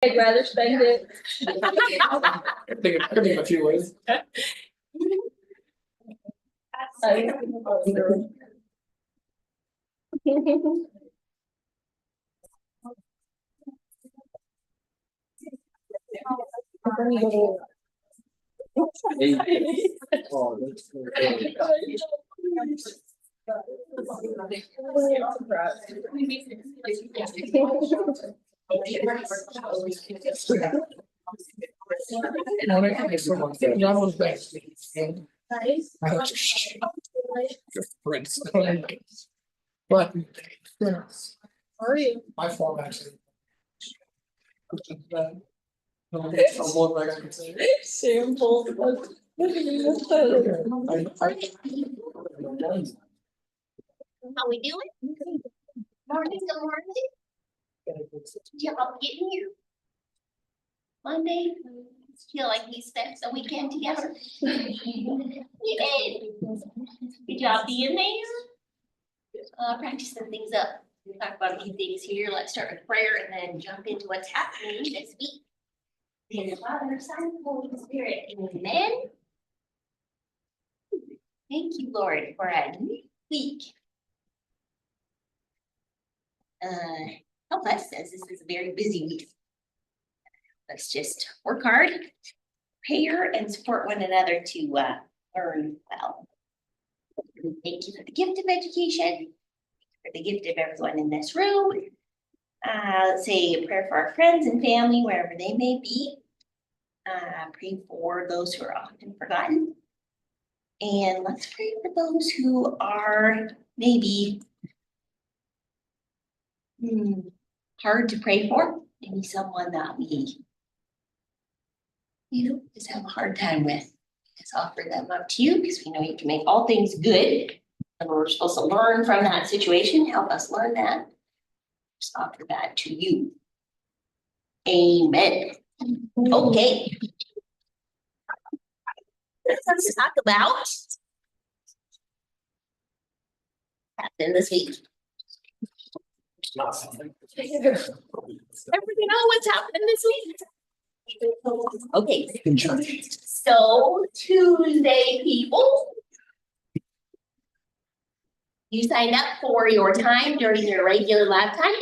I'd rather spend it. I think of a few ways. But Are you? my form actually. Sample. How we doing? Morning, good morning. Y'all getting here? Monday, feel like we spent the weekend together. You did. Good job being there. Practicing things up. We'll talk about a few things here. Let's start with prayer and then jump into what's happening this week. In the Father, Son, Holy Spirit, amen. Thank you, Lord, for a new week. Help us, as this is a very busy week. Let's just work hard, prepare, and support one another to learn well. Thank you for the gift of education, for the gift of everyone in this room. Let's say a prayer for our friends and family, wherever they may be. Pray for those who are often forgotten. And let's pray for those who are maybe hard to pray for. Maybe someone that we, just have a hard time with. Just offer them up to you because we know you can make all things good. And we're supposed to learn from that situation. Help us learn that. Just offer that to you. Amen. Okay. Let's talk about happened this week. Everybody know what's happening this week? Okay. So Tuesday, people, you signed up for your time during your regular lab time.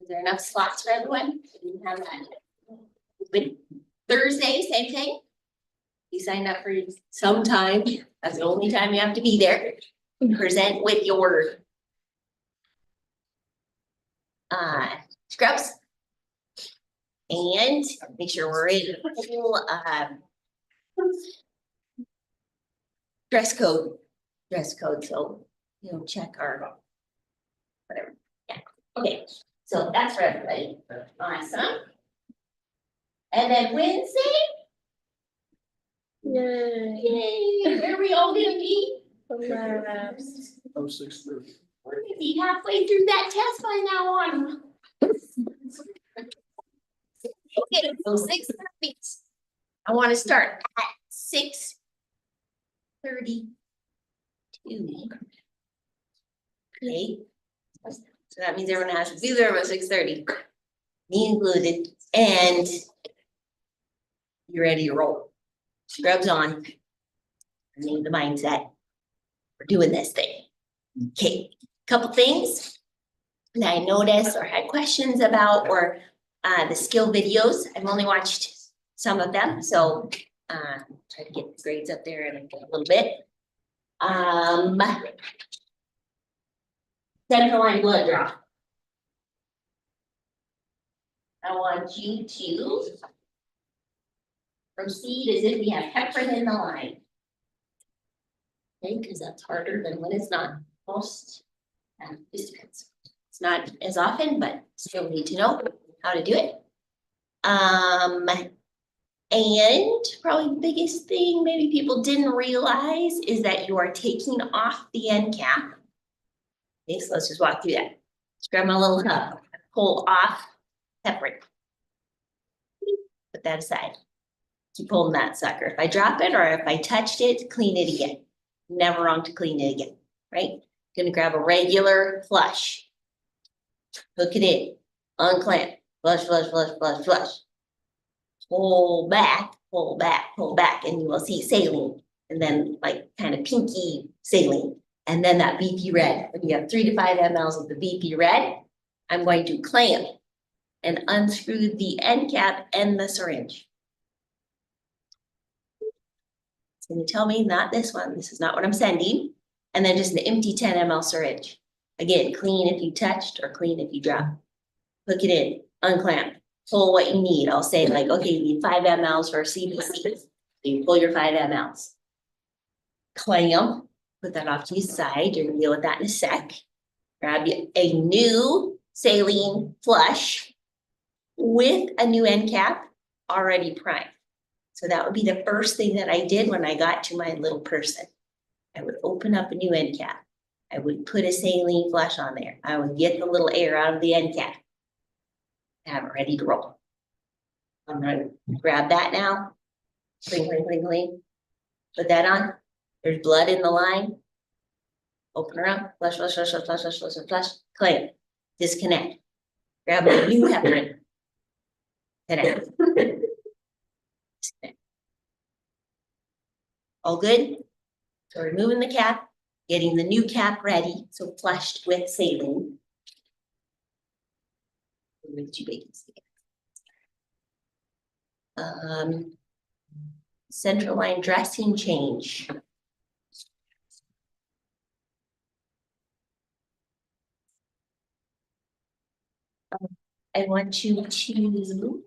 Is there enough slots for everyone? We didn't have that. But Thursday, same thing. You signed up for some time. That's the only time you have to be there. Present with your scrubs. And make sure we're in full dress code. So, check our whatever. Yeah. Okay. So that's for everybody. Awesome. And then Wednesday. Yay. Where are we all gonna be? Labs. 6:30. We're gonna be halfway through that test by now on. Okay, so 6:30. I want to start at 6:32. Okay. So that means everyone has to be there by 6:30. Me included. And you're ready to roll. Scrubs on. I need the mindset. We're doing this thing. Okay, couple things that I noticed or had questions about or the skill videos. I've only watched some of them, so try to get the grades up there in a little bit. Central line blood draw. I want you to proceed as if we have heparin in the line. Okay, because that's harder than when it's not. Most just depends. It's not as often, but still need to know how to do it. And probably the biggest thing maybe people didn't realize is that you are taking off the end cap. Okay, so let's just walk through that. Just grab my little cup, pull off heparin. Put that aside. Keep holding that sucker. If I drop it or if I touched it, clean it again. Never wrong to clean it again, right? Gonna grab a regular flush. Hook it in, unclamp, Flush, flush, flush, flush, flush. Pull back, pull back, pull back, and you will see saline. And then like kind of pinky saline. And then that BP red. When you have 3 to 5 mLs of the BP red, I'm going to clamp and unscrew the end cap and the syringe. It's going to tell me not this one. This is not what I'm sending. And then just an empty 10 ml syringe. Again, clean if you touched or clean if you dropped. Hook it in, unclamp, pull what you need. I'll say like, okay, you need 5 mLs for CBC. So you pull your 5 mLs. Clamp, put that off to the side. You're gonna deal with that in a sec. Grab a new saline flush with a new end cap already primed. So that would be the first thing that I did when I got to my little person. I would open up a new end cap. I would put a saline flush on there. I would get the little air out of the end cap. Have it ready to roll. I'm gonna grab that now. Cling, cling, cling, cling. Put that on. There's blood in the line. Open her up. Flush, flush, flush, flush, flush, flush, flush, flush. Cling. Disconnect. Grab a new heparin. Connect. Disconnect. All good? So removing the cap, getting the new cap ready, so flushed with saline. With 2 baking soda. Central line dressing change. I want you to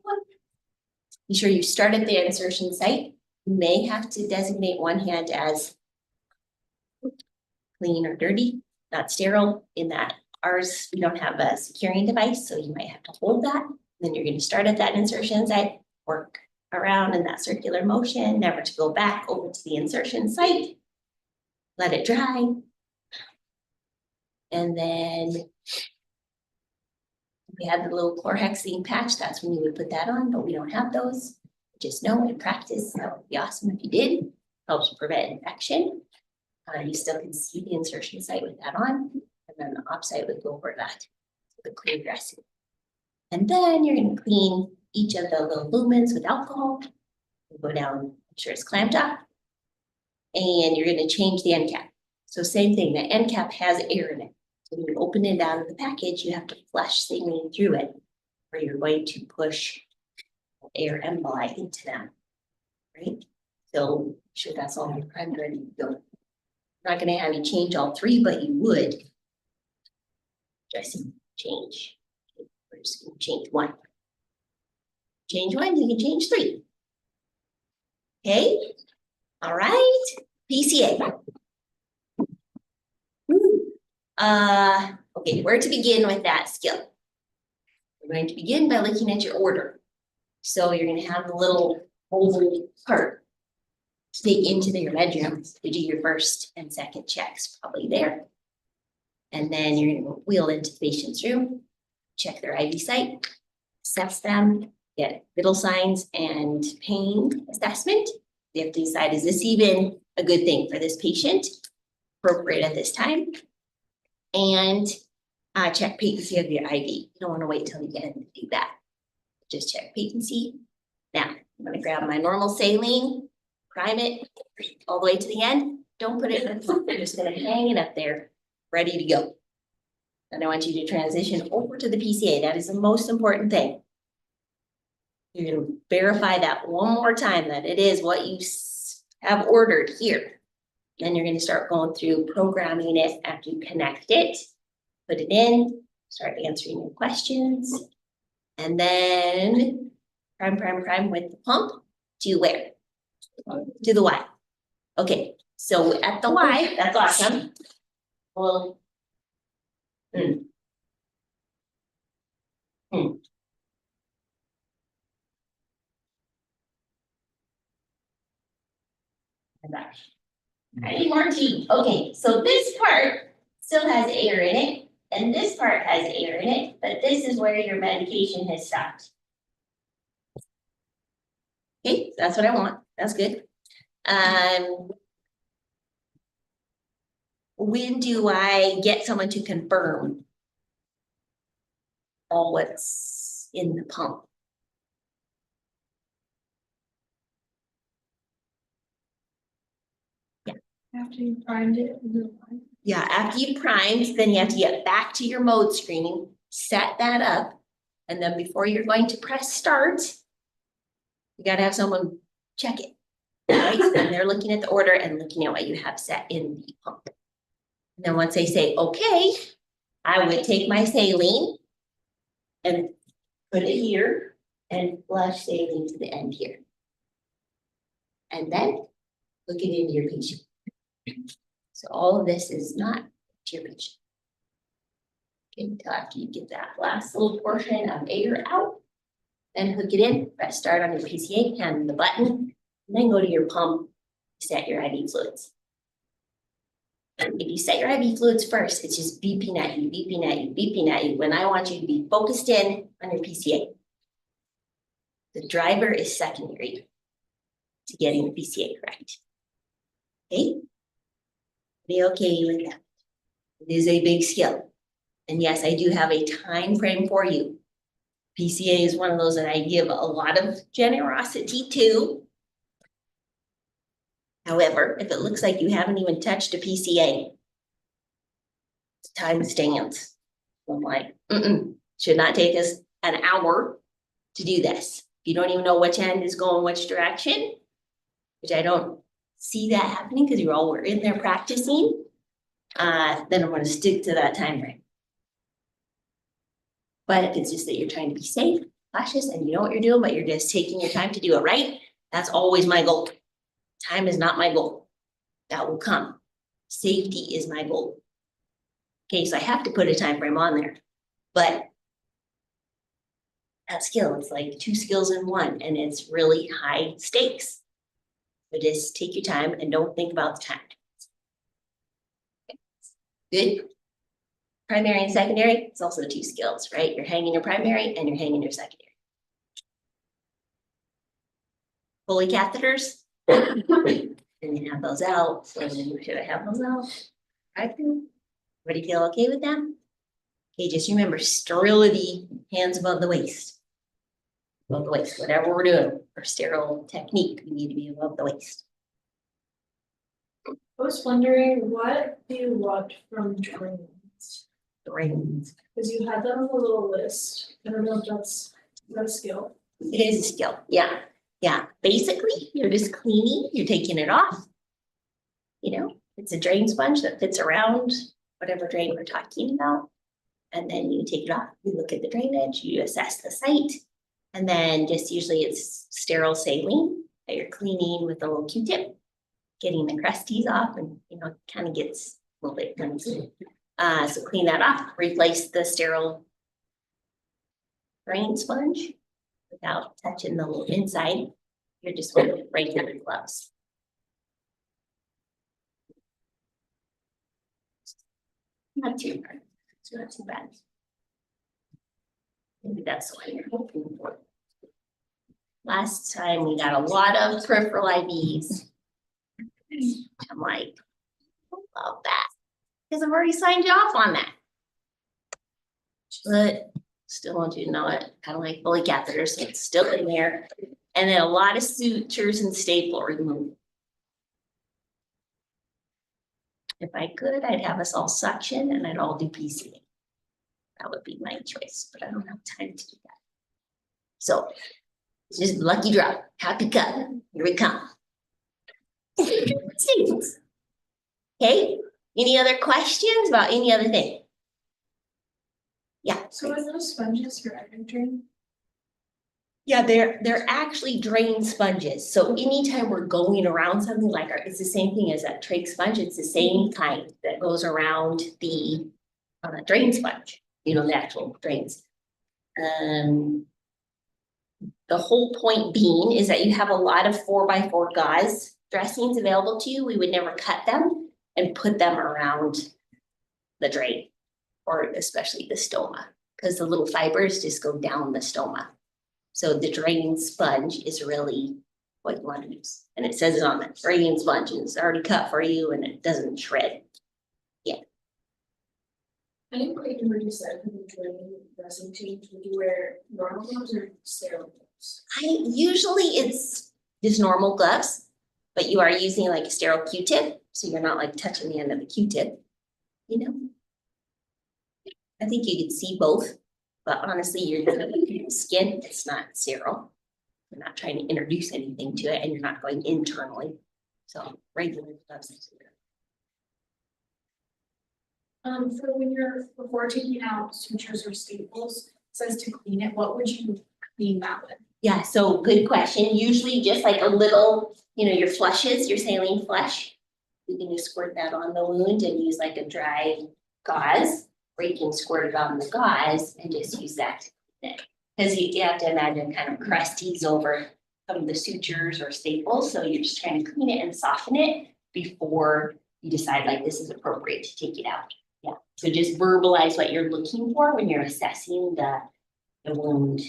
be sure you start at the insertion site. You may have to designate one hand as clean or dirty, not sterile, in that ours, we don't have a securing device, so you might have to hold that. Then you're going to start at that insertion site, work around in that circular motion, never to go back over to the insertion site. Let it dry. And then we have the little chlorhexidine patch, that's when you would put that on, but we don't have those. Just know in practice, that would be awesome if you did. Helps prevent infection. You still can see the insertion site with that on, and then the off site would go over that, the clear dressing. And then you're going to clean each of the little lumens with alcohol. Go down, make sure it's clamped up, and you're going to change the end cap. So same thing, the end cap has air in it. So when you open it out of the package, you have to flush saline through it, or you're going to push air emboli into them, right? So make sure that's all primed ready to go. I'm not going to have you change all 3, but you would. Dressing change. We're just going to change 1. Change 1, you can change 3. Okay, all right, PCA. Okay, where to begin with that skill? We're going to begin by looking at your order. So you're going to have the little oval part to take into your bedroom to do your first and second checks, probably there. And then you're going to wheel into the patient's room, check their IV site, assess them, get vital signs and pain assessment. You have to decide, is this even a good thing for this patient, appropriate at this time? And check patency of your IV. You don't want to wait till the end to do that. Just check patency. Now, I'm going to grab my normal saline, prime it all the way to the end. Don't put it in the pump. You're just going to hang it up there, ready to go. And I want you to transition over to the PCA. That is the most important thing. You're going to verify that one more time that it is what you have ordered here. Then you're going to start going through programming it after you connect it, put it in, start answering your questions, and then prime with the pump to where? To the Y. Okay, so at the Y, that's awesome. Well, I need more tea. Okay, so this part still has air in it, and this part has air in it, but this is where your medication has stopped. Okay, that's what I want. That's good. When do I get someone to confirm all what's in the pump. After you primed it. Yeah, after you primed, then you have to get back to your mode screen, set that up. And then before you're going to press start, you gotta have someone check it. Right, and they're looking at the order and looking at what you have set in the pump. And then once they say, okay, I would take my saline and put it here and flush saline to the end here. And then look it into your patient. So all of this is not to your patient. Okay, until after you get that last little portion of air out, then hook it in, press start on your PCA, hand the button, and then go to your pump, set your IV fluids. If you set your IV fluids first, it's just beeping at you, beeping at you, beeping at you, when I want you to be focused in on your PCA. The driver is secondary to getting the PCA correct. Okay? Be okay with that. It is a big skill. And yes, I do have a time frame for you. PCA is one of those that I give a lot of generosity to. However, if it looks like you haven't even touched a PCA, time stands. I'm like, should not take us an hour to do this. If you don't even know which end is going which direction, which I don't see that happening because you all were in there practicing, then I'm going to stick to that time frame. But if it's just that you're trying to be safe, cautious, and you know what you're doing, but you're just taking your time to do it right, that's always my goal. Time is not my goal. That will come. Safety is my goal. Okay, so I have to put a time frame on there, but that skill, it's like 2 skills in one, and it's really high stakes. So just take your time and don't think about the time. Good. Primary and secondary, it's also 2 skills, right? You're hanging your primary and you're hanging your secondary. Foley catheters, and you have those out. So should I have those out? I do. Everybody feel okay with them? Okay, just remember sterility, hands above the waist. Above the waist, whatever we're doing for sterile technique, we need to be above the waist. I was wondering, what do you want from drains? Drains. Because you had that on the little list. I don't know if that's a skill. It is a skill, yeah. Yeah, basically, you're just cleaning, you're taking it off. You know, it's a drain sponge that fits around whatever drain we're talking about. And then you take it off, you look at the drainage, you assess the site. And then just usually it's sterile saline that you're cleaning with a little Q-tip, getting the crusties off, and you know, it kind of gets a little bit gunky. So clean that off, replace the sterile drain sponge without touching the little inside. You're just wearing regular gloves. Not too bad. It's not too bad. Maybe that's what you're hoping for. Last time we got a lot of peripheral IVs. I'm like, I love that. Because I've already signed you off on that. But still want you to know it, kind of like Foley catheters, it's still in there. And then a lot of sutures and staple removal. If I could, I'd have us all suction and I'd all do PCA. That would be my choice, but I don't have time to do that. So it's just lucky draw, happy cut, here we come. Okay, any other questions about any other thing? Yeah. So are those sponges for every drain? Yeah, they're actually drain sponges. So anytime we're going around something like it's the same thing as that trach sponge. It's the same kind that goes around the drain sponge, you know, the actual drains. The whole point being is that you have a lot of 4x4 gauze dressings available to you. We would never cut them and put them around the drain, or especially the stoma, because the little fibers just go down the stoma. So the drain sponge is really what you want to use. And it says it on the drain sponge, and it's already cut for you and it doesn't shred. Yeah. I didn't quite hear what you said, when you're doing dressing change, would you wear normal gloves or sterile gloves? Usually it's just normal gloves, but you are using like a sterile Q-tip, so you're not like touching the end of the Q-tip, you know? I think you can see both, but honestly, you're gonna look at your skin, it's not sterile. You're not trying to introduce anything to it and you're not going internally. So regular gloves. For when you're, before taking out sutures or staples, it says to clean it, what would you clean that with? Yeah, so good question. Usually just like a little, your flushes, your saline flush. You can just squirt that on the wound and use like a dry gauze, or you can squirt it on the gauze and just use that to clean it. Because you have to imagine kind of crusties over some of the sutures or staples, so you're just trying to clean it and soften it before you decide like this is appropriate to take it out. Yeah, so just verbalize what you're looking for when you're assessing the wound.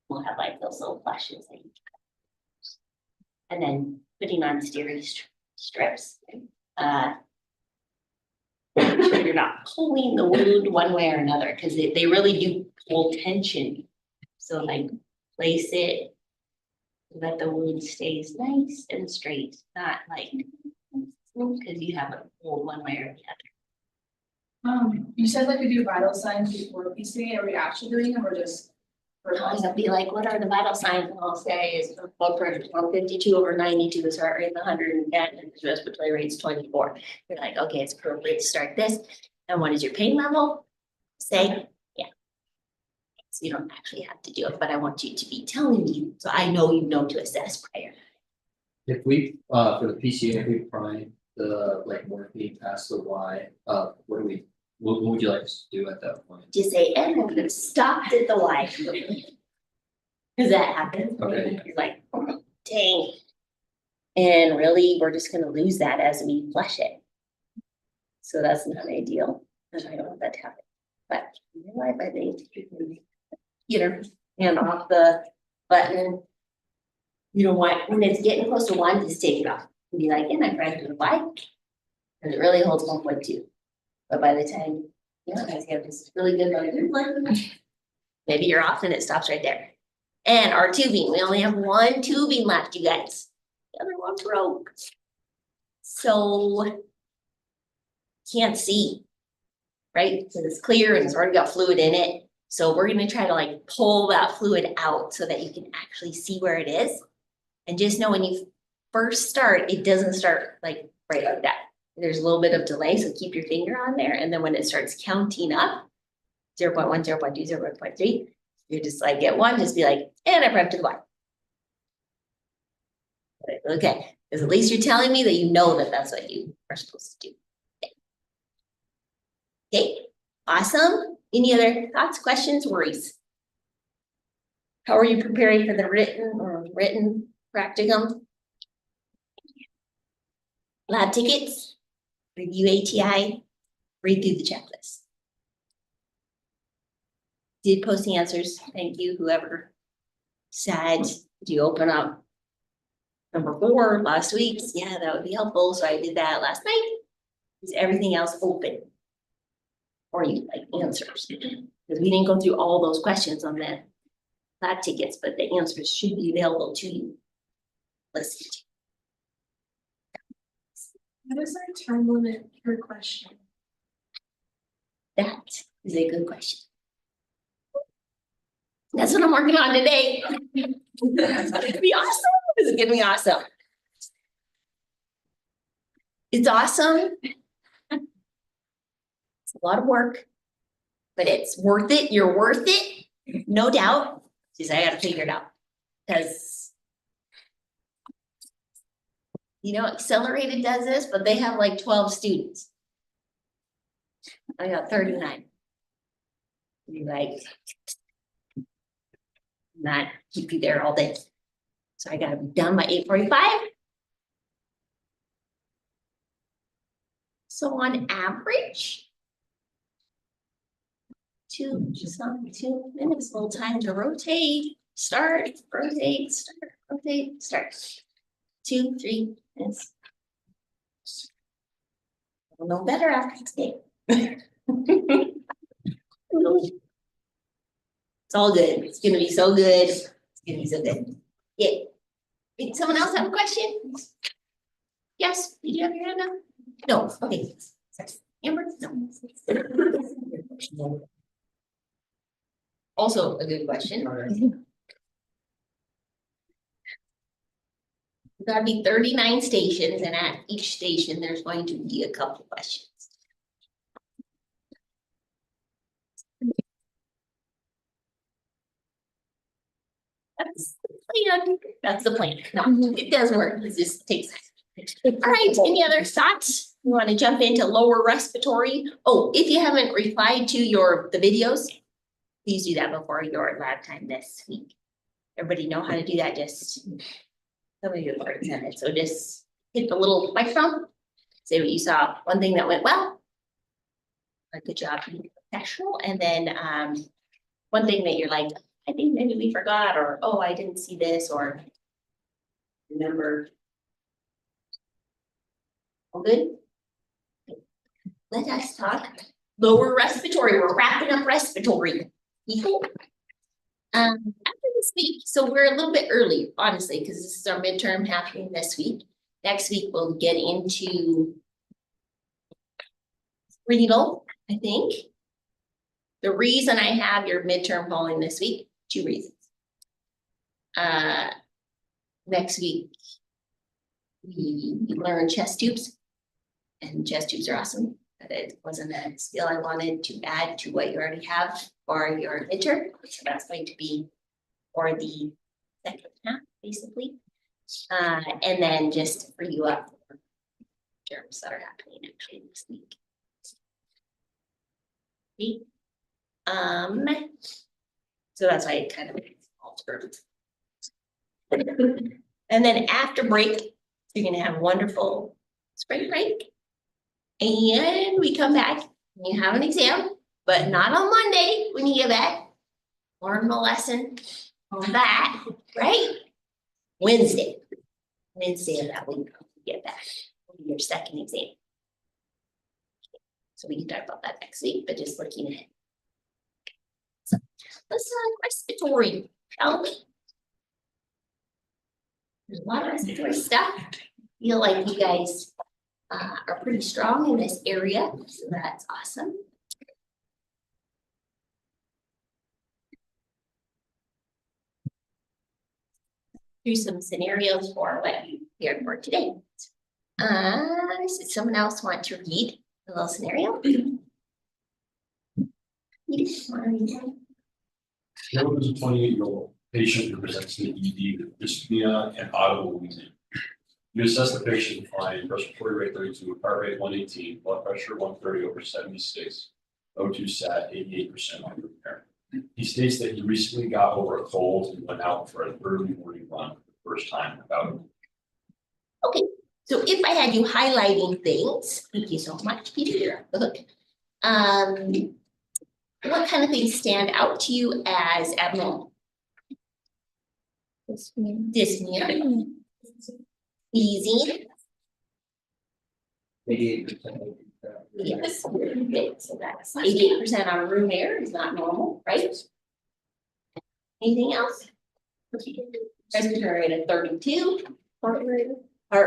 We'll have like those little flashes. And then putting on steri strips. Make sure you're not pulling the wound one way or another, because they really do pull tension. So like place it, let the wound stays nice and straight, not like, because you have it pulled one way or the other. You said like we do vital signs before piecing it, are we actually doing them or just? I'll be like, what are the vital signs? And I'll say is blood pressure 152/92, is heart rate 110, and his respiratory rate's 24. You're like, okay, it's appropriate to start this. And what is your pain level? Say, yeah. So you don't actually have to do it, but I want you to be telling me, so I know you know to assess prior. If we, for the PCA, if we prime the like morphine past the Y, what would you like us to do at that point? Just say, and I'm gonna stop at the Y. Because that happens. Okay. You're like, oh, dang. And really, we're just gonna lose that as we flush it. So that's not ideal, and I don't want that to happen. But in real life, I think you can get her hand off the button. You don't want, when it's getting close to 1, just take it off. And be like, and I'm trying to Y. And it really holds 1.2. But by the time, guys have this really good motor, maybe you're off and it stops right there. And our tubing, we only have 1 tubing left, you guys. The other one broke. So can't see, right? So it's clear and it's already got fluid in it. So we're gonna try to like pull that fluid out so that you can actually see where it is. And just know when you first start, it doesn't start like right like that. There's a little bit of delay, so keep your finger on there. And then when it starts counting up, 0.1, 0.2, 0.3, you're just like at 1, just be like, and I prepped to the Y. Okay, because at least you're telling me that you know that that's what you are supposed to do. Okay, awesome. Any other thoughts, questions, worries? How are you preparing for the written practicum? Lab tickets, review ATI, read through the checklist. Did post the answers. Thank you, whoever said, do you open up number 4 last week's? Yeah, that would be helpful. So I did that last night. Is everything else open? Or you like answers? Because we didn't go through all those questions on the lab tickets, but the answers should be available to you. Let's see. What is our time limit per question? That is a good question. That's what I'm working on today. It's gonna be awesome. It's gonna be awesome. It's awesome. It's a lot of work, but it's worth it. You're worth it, no doubt. Just I gotta figure it out. Because Accelerated does this, but they have like 12 students. I got 39. You're like, not keep you there all day. So I gotta be done by 8:45. So on average, 2 minutes, little time to rotate, start, rotate, start, rotate, start. 2, 3 minutes. We'll know better after today. It's all good. It's gonna be so good. It's gonna be so good. Yeah. Did someone else have a question? Yes, did you have your hand up? No, okay. Amber, no. Also a good question. There'll be 39 stations, and at each station, there's going to be a couple questions. That's the plan. That's the plan. No, it does work. It just takes. All right, any other thoughts? You want to jump into lower respiratory? Oh, if you haven't replied to the videos, please do that before your lab time this week. Everybody know how to do that, just somebody do it for a minute. So just hit the little microphone, say what you saw, one thing that went well. A good job being professional, and then one thing that you're like, I think maybe we forgot, or oh, I didn't see this, or remember. All good? Let us talk lower respiratory. We're wrapping up respiratory. People. After this week, so we're a little bit early, honestly, because this is our midterm happening this week. Next week, we'll get into renal, I think. The reason I have your midterm falling this week, 2 reasons. Next week, we learn chest tubes, and chest tubes are awesome. But it wasn't a skill I wanted to add to what you already have for your midterm. So that's going to be for the second half, basically. And then just for you up for terms that are happening actually this week. See? So that's why it kind of altered. And then after break, you're gonna have a wonderful spring break. And we come back and you have an exam, but not on Monday when you get back. Learn the lesson on that, right? Wednesday of that week, you get back, will be your second exam. So we can talk about that next week, but just looking at it. So let's talk respiratory, shall we? There's a lot of respiratory stuff. I feel like you guys are pretty strong in this area, so that's awesome. Do some scenarios for what you prepared for today. Does someone else want to read a little scenario? There was a 28-year-old patient who presents to the ED with dyspnea and audible wheezing. You assess the patient to find respiratory rate 32, heart rate 118, blood pressure 130/76, O2 sat 88% on repair. He states that he recently got over a cold and went out for an early morning run for the first time about a week. Okay, so if I had you highlighting things, thank you so much, Peter. Look, what kind of things stand out to you as abnormal? Dyspnea. Easy. 88%. Yes. Okay, so that's 88% on room air is not normal, right? Anything else? Respiratory rate of 32. Heart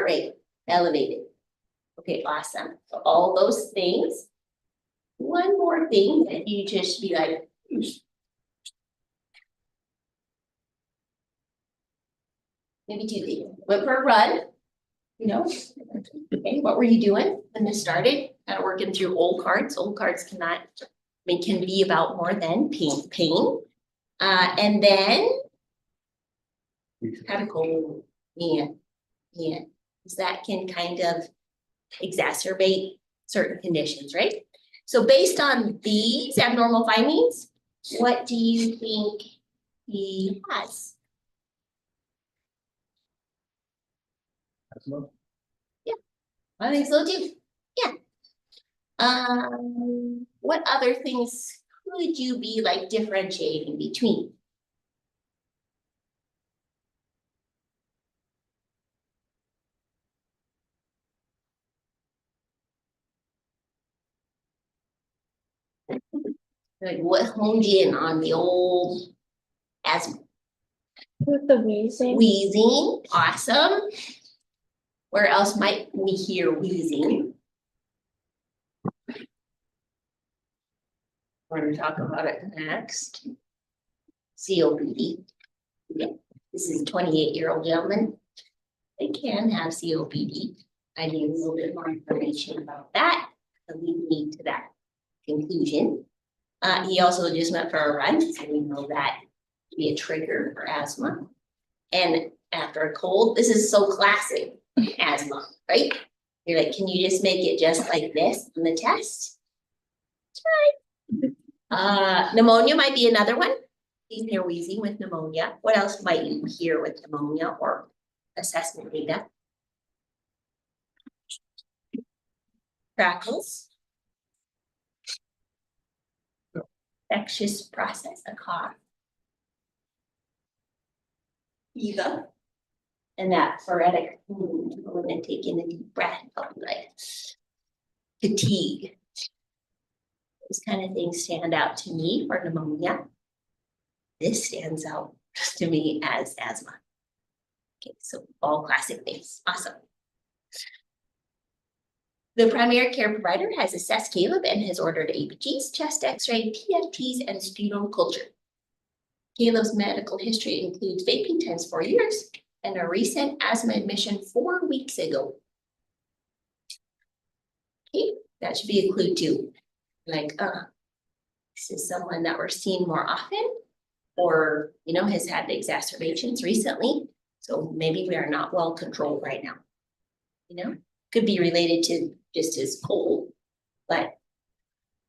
rate elevated. Okay, awesome. So all those things. One more thing that you just be like, maybe 2 things. Went for a run, you know. Okay, what were you doing when this started? Kind of working through old cards. Old cards cannot, can be about more than pain. And then had a cold. Yeah. Because that can kind of exacerbate certain conditions, right? So based on these abnormal findings, what do you think he has? Yeah, I think so too. Yeah. What other things could you be like differentiating between? Like what honed in on the old asthma? With the wheezing. Wheezing, awesome. Where else might we hear wheezing? We're gonna talk about it next. COPD. Yeah, this is a 28-year-old gentleman. They can have COPD. I need a little bit more information about that to lead me to that conclusion. He also just went for a run, so we know that can be a trigger for asthma. And after a cold, this is so classic asthma, right? You're like, can you just make it just like this on the test? Try. Pneumonia might be another one. You hear wheezing with pneumonia. What else might you hear with pneumonia or assessment data? Crackles. Infectious process, a cough. Fever. And that phoretic, when they take in a deep breath, like fatigue. Those kind of things stand out to me for pneumonia. This stands out to me as asthma. Okay, so all classic things, awesome. The primary care provider has assessed Caleb and has ordered ABGs, chest x-ray, PFTs, and sputum culture. Caleb's medical history includes vaping times 4 years and a recent asthma admission 4 weeks ago. Okay, that should be a clue too. Like, this is someone that we're seeing more often, or, you know, has had exacerbations recently. So maybe we are not well controlled right now. You know, could be related to just his cold, but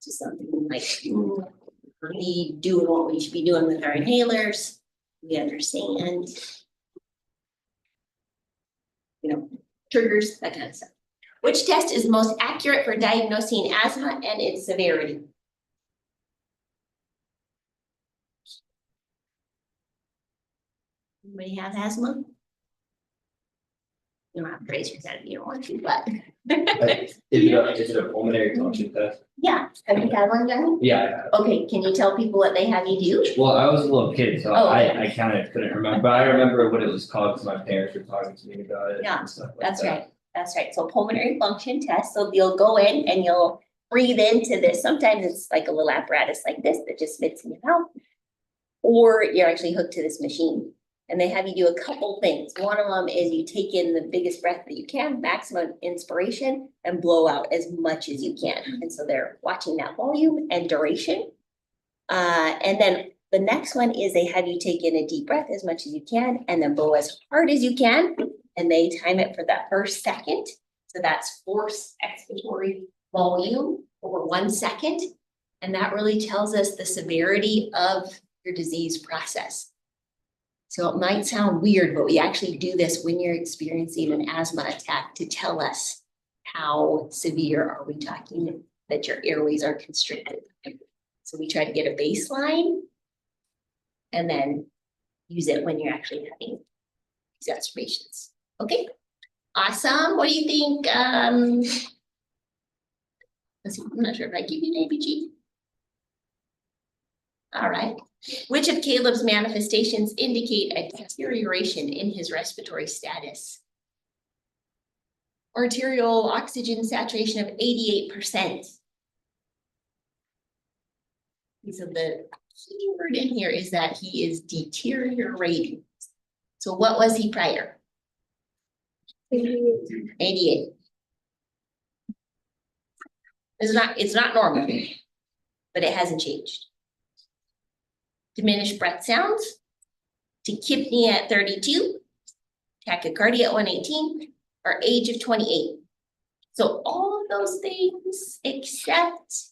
to something like we doing what we should be doing with our inhalers. We understand, you know, triggers, that kind of stuff. Which test is most accurate for diagnosing asthma and its severity? Anybody have asthma? You don't have to raise your hand if you don't want to, but. Is it a pulmonary function test? Yeah, have you had one done? Yeah, Okay, can you tell people what they have you do? well, I was a little kid, so Oh, okay. I kind of couldn't remember, but I remember what it was called because my parents were talking to me about it Yeah, and stuff like That's that. right, that's right. So pulmonary function test, so you'll go in and you'll breathe into this. Sometimes it's like a little apparatus like this that just fits in your mouth. Or you're actually hooked to this machine. And they have you do a couple things. One of them is you take in the biggest breath that you can, maximum inspiration, and blow out as much as you can. And so they're watching that volume and duration. And then the next one is they have you take in a deep breath as much as you can and then blow as hard as you can. And they time it for that first second. So that's force expiratory volume over 1 second. And that really tells us the severity of your disease process. So it might sound weird, but we actually do this when you're experiencing an asthma attack to tell us how severe are we talking that your airways are constricted. So we try to get a baseline and then use it when you're actually having exacerbations. Okay, awesome. What do you think? Let's see, I'm not sure if I give you an ABG. All right. Which of Caleb's manifestations indicate a deterioration in his respiratory status? Arterial oxygen saturation of 88%. So the key word in here is that he is deteriorating. So what was he prior? 88. It's not normal, but it hasn't changed. Diminished breath sounds, tachypnea at 32, tachycardia at 118, or age of 28. So all of those things except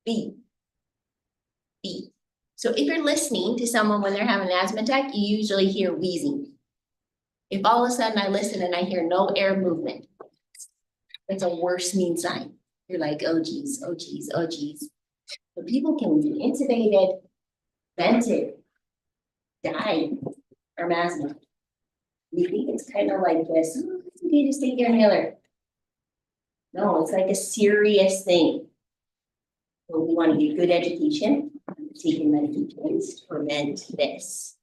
B. So if you're listening to someone when they're having an asthma attack, you usually hear wheezing. If all of a sudden I listen and I hear no air movement, that's a worsening sign. You're like, oh geez, oh geez, oh geez. But people can be intubated, vented, die from asthma. We think it's kind of like this. Oh, it's okay to stay your inhaler. No, it's like a serious thing. So we want to get good education, taking medications to prevent this.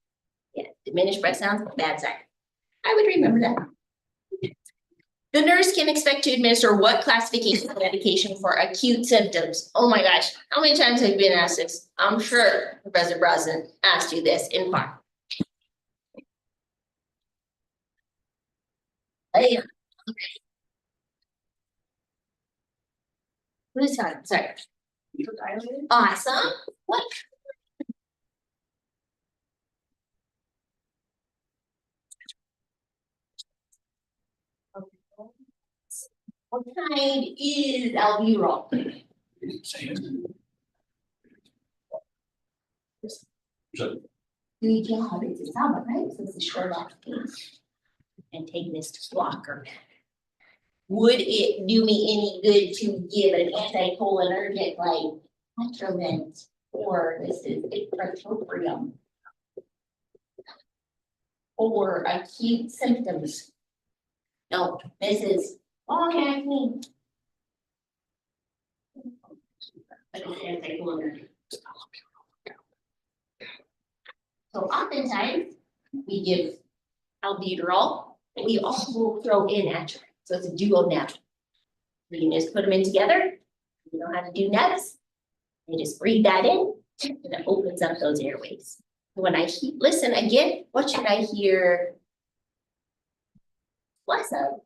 Yeah, diminished breath sounds, bad sign. I would remember that. The nurse can expect to administer what classification of medication for acute symptoms? Oh my gosh, how many times have you been asked this? I'm sure Professor Brosnan asked you this in farm. Hey. Who's on? Sorry. Awesome. What? What kind is albuterol? So, We can have it to sound, right? So it's a short application. And take this blocker. Would it do me any good to give an anticholinergic like Atrovent or this is ipratropium? Or acute symptoms? No, this is long acne. But it's anticholinergic. So oftentimes we give albuterol, and we also will throw in Atrovent. So it's a duo natural. You can just put them in together. You know how to do nets. You just breathe that in, and it opens up those airways. When I listen again, what should I hear less of?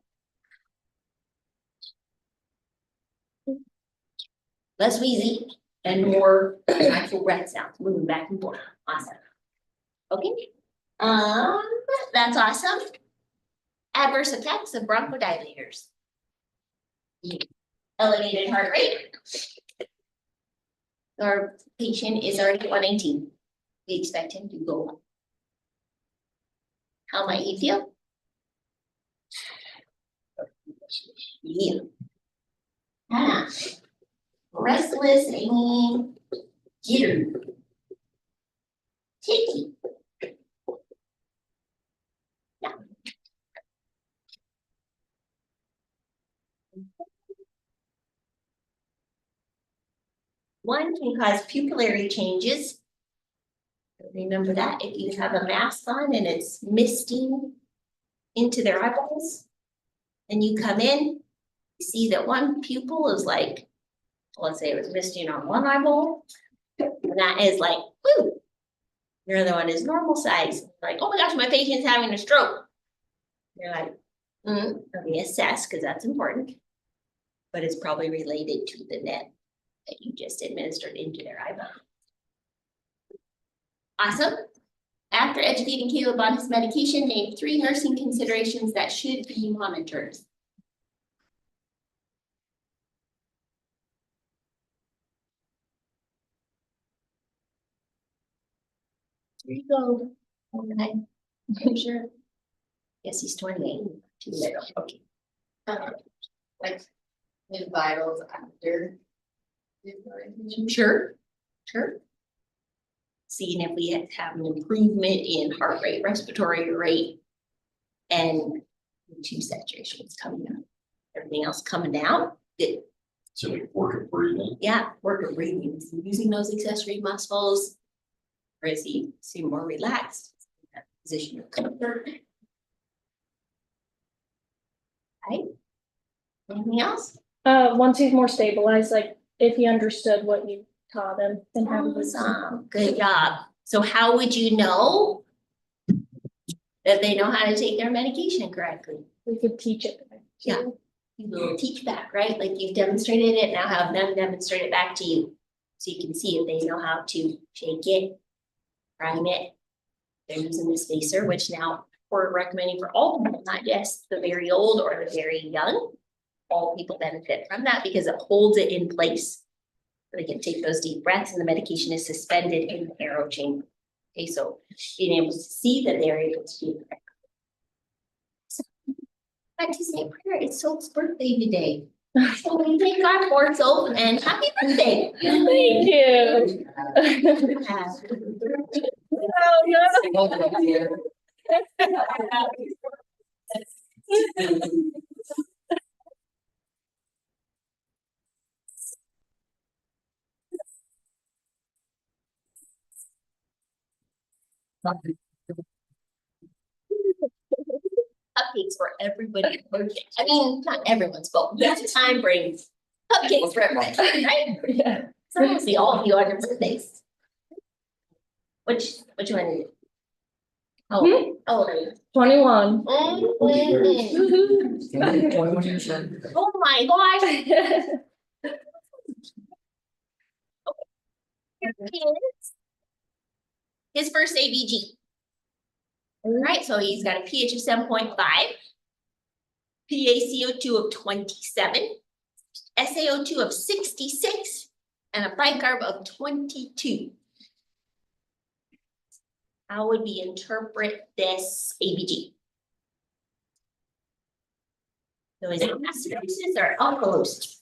Less wheezy and more actual breath sounds, moving back and forth. Awesome. Okay. That's awesome. Adverse effects of bronchodilators. Elevated heart rate. Our patient is already at 118. We expect him to go up. How might he feel? Yeah. Restless and jittery. Ticky. Yeah. One can cause pupillary changes. Remember that if you have a mask on and it's misting into their eyeballs, and you come in, you see that one pupil is like, let's say it was misting on one eyeball, and that is like, woo. The other one is normal size. Like, oh my gosh, my patient's having a stroke. You're like, let me assess because that's important. But it's probably related to the net that you just administered into their eyeball. Awesome. After educating Caleb on his medication, name 3 nursing considerations that should be monitored. Here you go. Okay. Sure. Yes, he's 28. Too little. Okay. Like new vitals after. Sure. Sure. Seeing if we have an improvement in heart rate, respiratory rate, and 2 saturations coming up. Everything else coming down. Good. so like work of breathing. Yeah, work of breathing. Is he using those accessory muscles? Or is he seem more relaxed? That position of comfort. Right? Anything else? Once he's more stabilized, like if he understood what you taught him and how to use it. Awesome. Good job. So how would you know that they know how to take their medication correctly? We could teach it. Yeah. You will teach back, right? Like you've demonstrated it, now have them demonstrate it back to you. So you can see if they know how to shake it, prime it. They're using the spacer, which now we're recommending for all people, not just the very old or the very young. All people benefit from that because it holds it in place. They can take those deep breaths and the medication is suspended in the aero chamber. Okay, so being able to see that they're able to do that. So, back to say prayer, it's Soap's birthday today. So we thank God for Soap and happy birthday. Thank you. Oh, no. Cupcakes for everybody. I mean, not everyone's, but this time brings cupcakes for everybody, right? Yeah. So I see all of you on your birthdays. Which one is it? Oh, old are you? 21. Mhm. Woohoo. Oh my gosh. Here is his first ABG. Right, so he's got a pH of 7.5, PaCO2 of 27, SaO2 of 66, and a bicarb of 22. How would we interpret this ABG? So is it acidosis or alkalosis?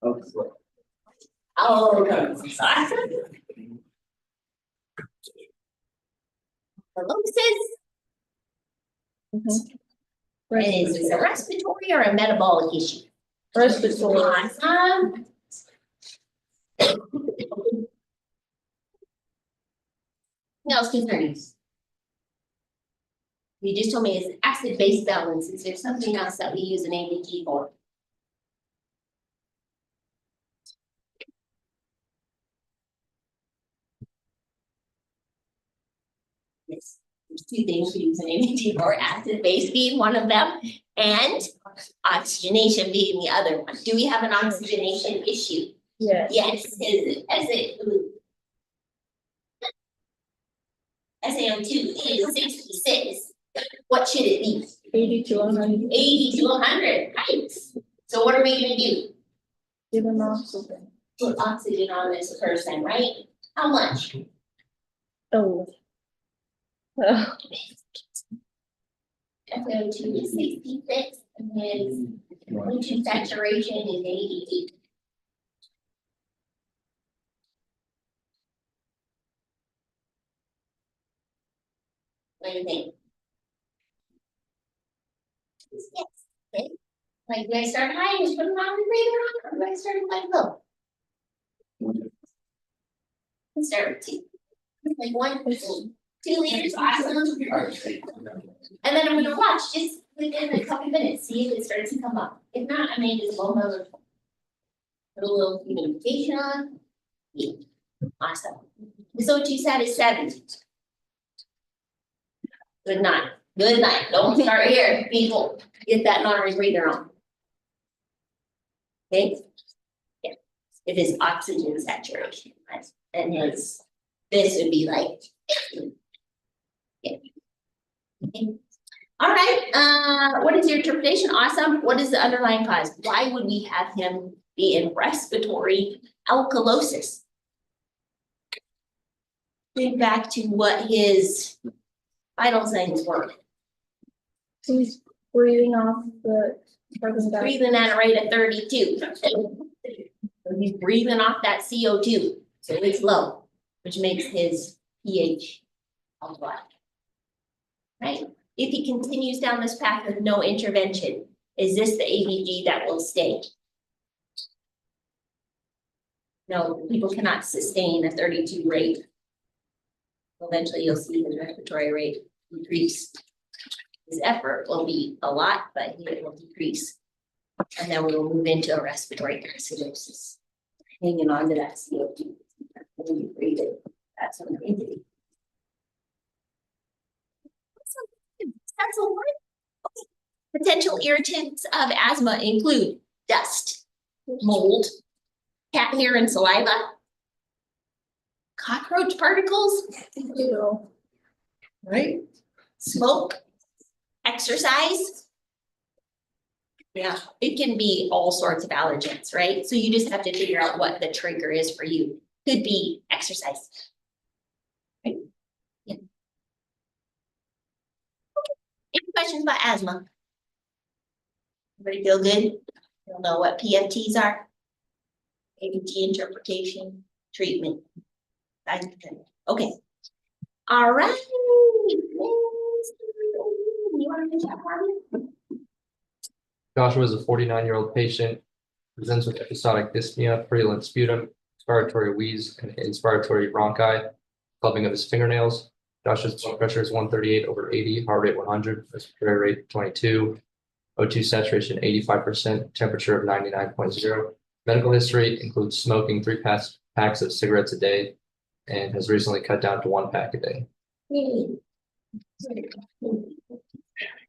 Oh, alkalosis. Mhm. And is this a respiratory or a metabolic issue? Respiratory. Awesome. What else concerns? You just told me it's acid-base balance. Is there something else that we use an ABG for? Yes, there's two things we use an ABG for, acid-base being one of them, and oxygenation being the other one. Do we have an oxygenation issue? Yes. Yes, is it, SaO2 is 66. What should it be? 80 to 100. 80 to 100, right? So what are we gonna do? Give them oxygen. Put oxygen on this person, right? How much? Oh. SaO2 is 66 and his O2 saturation is 88. What do you think? Yes, okay. Like, do I start high and just put them on the breather on, or do I start like low? Let's start with 2. Like 2 liters, awesome. And then I'm gonna watch just within a couple minutes, see if it starts to come up. If not, I may just go another. Put a little humidification on. Yeah. Awesome. The O2 sat is 7. Good night. Good night. Don't start here, people. Get that non-rebreather on. Okay? Yeah. If his oxygen saturation, right? And his, this would be like. Yeah. Okay. All right, what is your interpretation? Awesome. What is the underlying cause? Why would we have him be in respiratory alkalosis? Think back to what his vital signs were. He's breathing off the carbon dioxide. Breathing at a rate of 32. So he's breathing off that CO2, so it's low, which makes his pH low. Right? If he continues down this path with no intervention, is this the ABG that will stay? No, people cannot sustain a 32 rate. Eventually you'll see his respiratory rate decrease. His effort will be a lot, but it will decrease. And then we will move into a respiratory acidosis. Hanging on to that CO2. When you breathe it, that's an entity. That's a word. Okay. Potential irritants of asthma include dust, mold, cat hair and saliva, cockroach particles, Ew. right? Smoke, exercise. Yeah, it can be all sorts of allergens, right? So you just have to figure out what the trigger is for you. Could be exercise. Right? Yeah. Okay. Any questions about asthma? Everybody feel good? You'll know what PFTs are? ABG interpretation, treatment. Okay. All right. You want to chat for me? Joshua is a 49-year-old patient, presents with episodic dyspnea, purulent sputum, expiratory wheeze, and inspiratory bronchi. clubbing of his fingernails. Josh's blood pressure is 138/80, heart rate 100, respiratory rate 22, O2 saturation 85%, temperature of 99.0. Medical history includes smoking 3 packs of cigarettes a day and has recently cut down to 1 pack a day.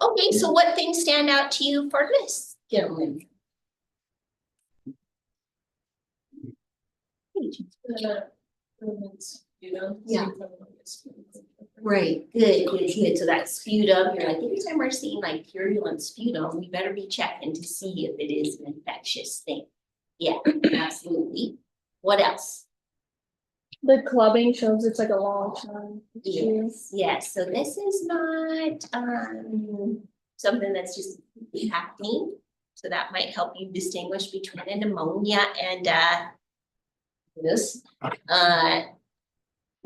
Okay, so what things stand out to you for this gentleman? Yeah. Right, good, good, good. So that sputum, you're like, anytime we're seeing like purulent sputum, we better be checking to see if it is an infectious thing. Yeah, absolutely. What else? The clubbing shows it's like a long time. Yes, yes. So this is not something that's just happening. So that might help you distinguish between a pneumonia and this.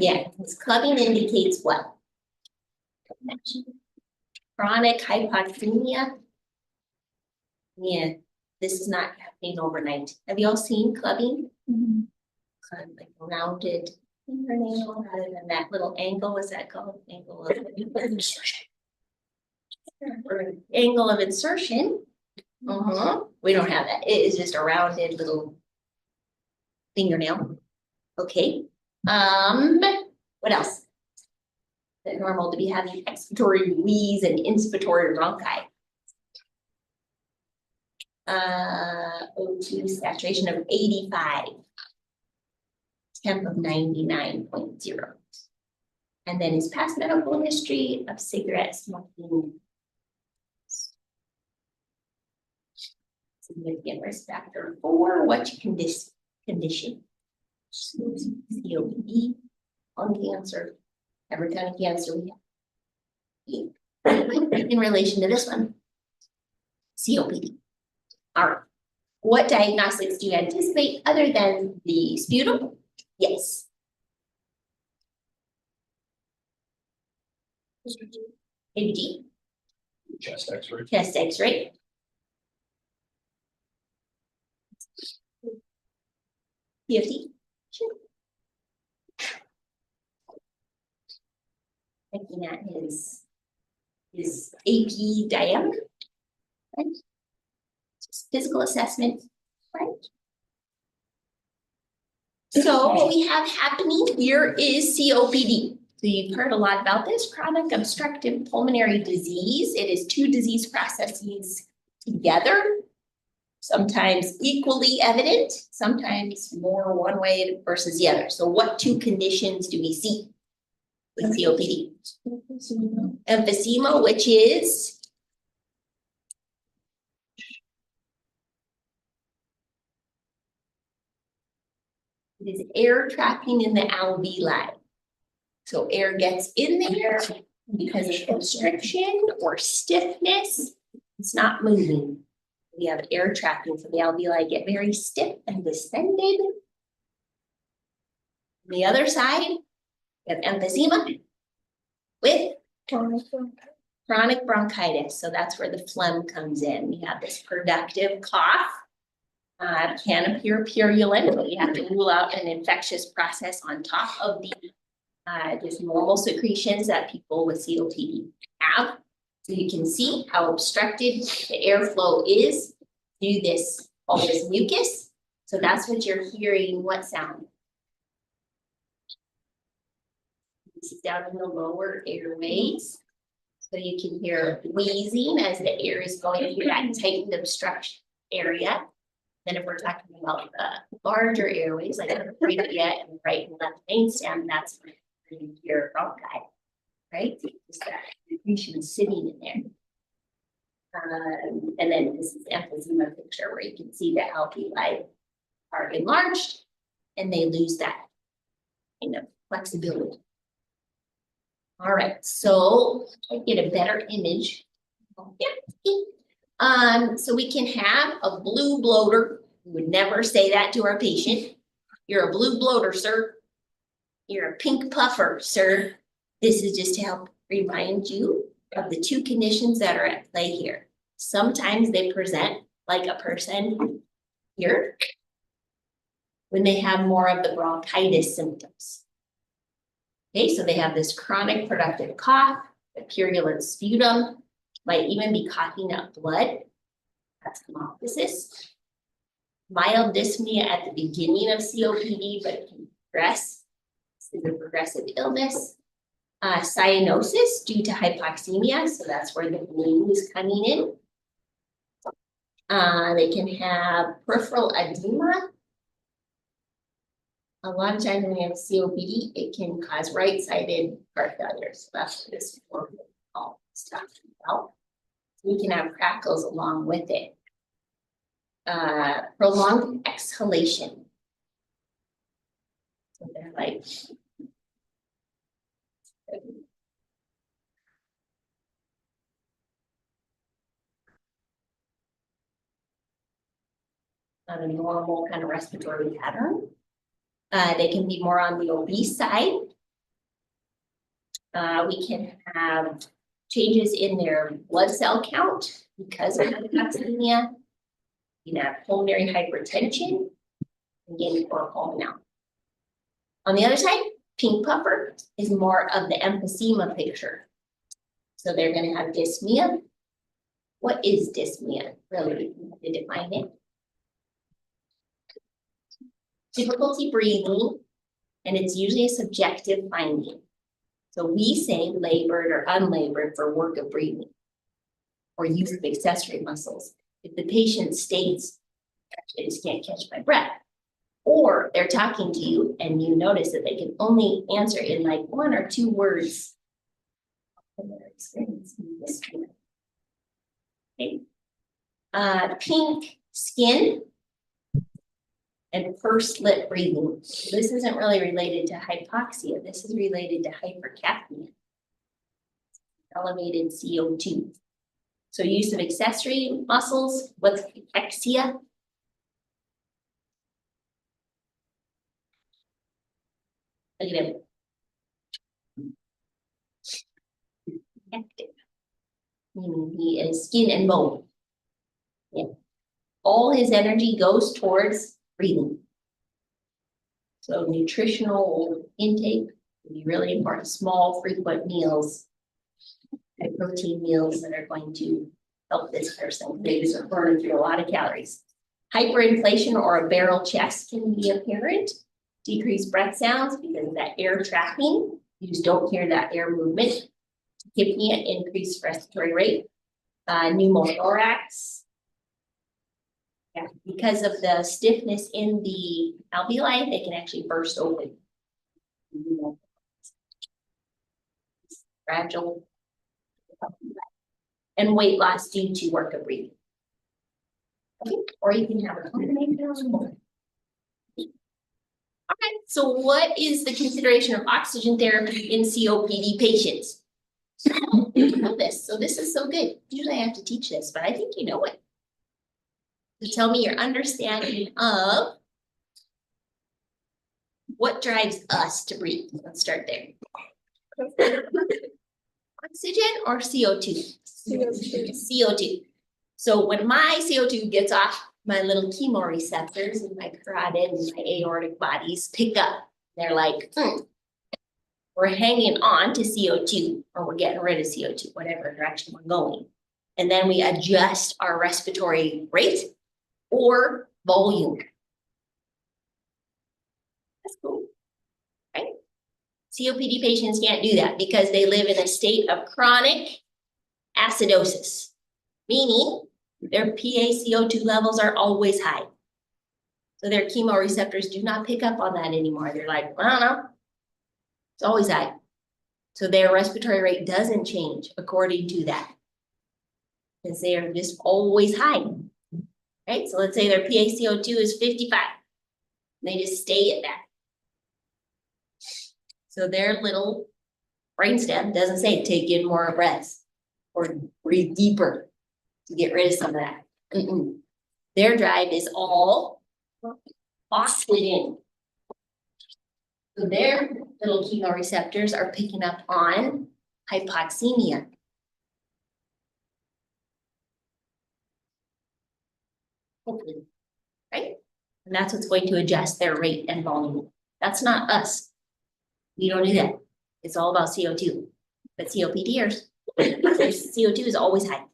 Yeah, this clubbing indicates what? Chronic hypoxemia. Yeah, this is not happening overnight. Have you all seen clubbing? Mhm. Kind of like rounded fingernail rather than that little angle, what's that called? Angle of insertion. Or angle of insertion. We don't have that. It is just a rounded little fingernail. Okay. What else? Is it normal to be having expiratory wheeze and inspiratory bronchi? O2 saturation of 85. Temp of 99.0. And then his past medical history of cigarette smoking. Significant risk factor for what condition? COPD, lung cancer, every kind of cancer we have. In relation to this one, COPD. All right. What diagnostics do you anticipate other than the sputum? Yes. ABG, Chest X-ray. chest X-ray. PFT. Sure. Looking at his AP diameter. Right. Just physical assessment, right? So what we have happening here is COPD. So you've heard a lot about this chronic obstructive pulmonary disease. It is 2 disease processes together, sometimes equally evident, sometimes more one way versus the other. So what 2 conditions do we see with COPD? Emphysema, which is it is air trapping in the alveoli. So air gets in there because of constriction or stiffness. It's not moving. We have air trapping, so the alveoli get very stiff and distended. On the other side, we have emphysema with chronic bronchitis. So that's where the phlegm comes in. We have this productive cough. Can appear purulent, but you have to rule out an infectious process on top of the just normal secretions that people with COPD have. So you can see how obstructed the airflow is through all this mucus. So that's what you're hearing. What sound? This is down in the lower airways. So you can hear wheezing as the air is going through that tightened obstruction area. Then if we're talking about the larger airways, like the trachea and right and left main stem, that's where you hear bronchi, right? Just that secretion sitting in there. And then this is emphysema picture where you can see the alveoli are enlarged and they lose that kind of flexibility. All right, so I get a better image. Yeah. So we can have a blue bloater. We would never say that to our patient. You're a blue bloater, sir. You're a pink puffer, sir. This is just to help remind you of the 2 conditions that are at play here. Sometimes they present like a person here when they have more of the bronchitis symptoms. Okay, so they have this chronic productive cough, a purulent sputum, might even be coughing up blood. That's hemoptysis. Mild dyspnea at the beginning of COPD, but it can progress. This is a progressive illness. Cyanosis due to hypoxemia, so that's where the blue is coming in. They can have peripheral edema. A lot of times when we have COPD, it can cause right-sided heart failure, so that's what this for all stuff about. We can have crackles along with it. Prolonged exhalation. So they're like. Not a normal kind of respiratory pattern. They can be more on the obese side. We can have changes in their blood cell count because of hypoxemia. You can have pulmonary hypertension, again, or pulmonal. On the other side, pink puffer is more of the emphysema picture. So they're going to have dyspnea. What is dyspnea? Really, we have to define it. Difficulty breathing, and it's usually a subjective finding. So we say labored or unlabored for work of breathing or use of accessory muscles. If the patient states, I just can't catch my breath, or they're talking to you and you notice that they can only answer in like 1 or 2 words. Okay. Pink skin and pursed lip breathing. This isn't really related to hypoxia. This is related to hypercapnia, elevated CO2. So use of accessory muscles, what's cachexia? Look at him. Active. Meaning he is skin and bone. Yeah. All his energy goes towards breathing. So nutritional intake will be really important. Small, frequent meals, high protein meals that are going to help this person. They just are burning through a lot of calories. Hyperinflation or a barrel chest can be apparent. Decreased breath sounds because of that air trapping. You just don't hear that air movement. Tachypnea, increased respiratory rate. Pneumothorax. Yeah, because of the stiffness in the alveoli, they can actually burst open. Fragile. And weight loss due to work of breathing. Okay, or you can have a combination of both. All right, so what is the consideration of oxygen therapy in COPD patients? You know this, so this is so good. Usually I have to teach this, but I think you know it. So tell me your understanding of what drives us to breathe. Let's start there. Oxygen or CO2? CO2. CO2. So when my CO2 gets off, my little chemoreceptors in my carotid and my aortic bodies pick up. They're like, we're hanging on to CO2 or we're getting rid of CO2, whatever direction we're going. And then we adjust our respiratory rate or volume. That's cool, right? COPD patients can't do that because they live in a state of chronic acidosis, meaning their PaCO2 levels are always high. So their chemoreceptors do not pick up on that anymore. They're like, I don't know. It's always high. So their respiratory rate doesn't change according to that. Because they are just always high. Right? So let's say their PaCO2 is 55. They just stay at that. So their little brainstem doesn't say take in more breaths or breathe deeper to get rid of some of that. Their drive is all oxygen. So their little chemoreceptors are picking up on hypoxemia. Hopefully, right? And that's what's going to adjust their rate and volume. That's not us. We don't do that. It's all about CO2, but CO2 is always high.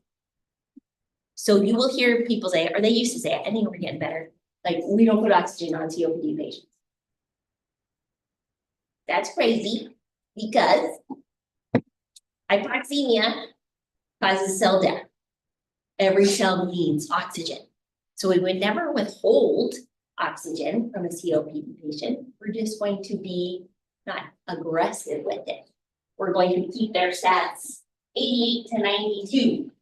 So you will hear people say, or they used to say, it, I think we're getting better, like, we don't put oxygen on COPD patients. That's crazy, because hypoxemia causes cell death. Every cell needs oxygen. So we would never withhold oxygen from a COPD patient. We're just going to be not aggressive with it. We're going to keep their stats 88 to 92.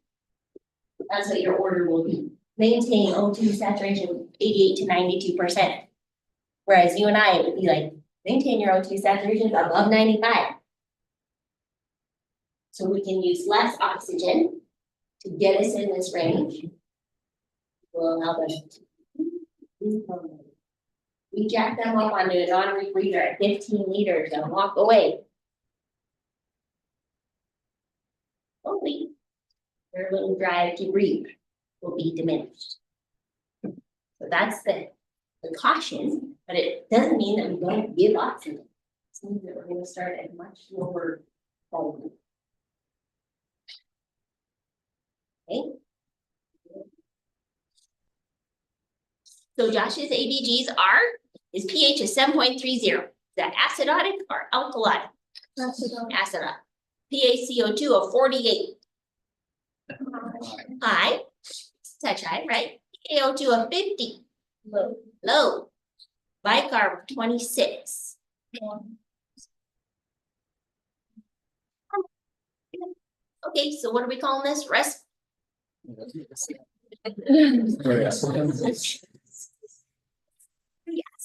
That's what your order will be. Maintain O2 saturation 88 to 92%. Whereas you and I, it would be like, maintain your O2 saturation above 95. So we can use less oxygen to get us in this range. Will help us. We jack them up onto a non-rebreather at 15 liters and walk away. Hopefully, their little drive to breathe will be diminished. So that's the caution, but it doesn't mean that we don't give oxygen. It means that we're going to start at much lower volume. Okay. So Josh's ABGs are, his pH is 7.30. Is that acidotic or alkalotic? Acidotic. PaCO2 of 48. High, such high, right? PaO2 of 50. Low. Bicarb of 26. Okay, so what are we calling this?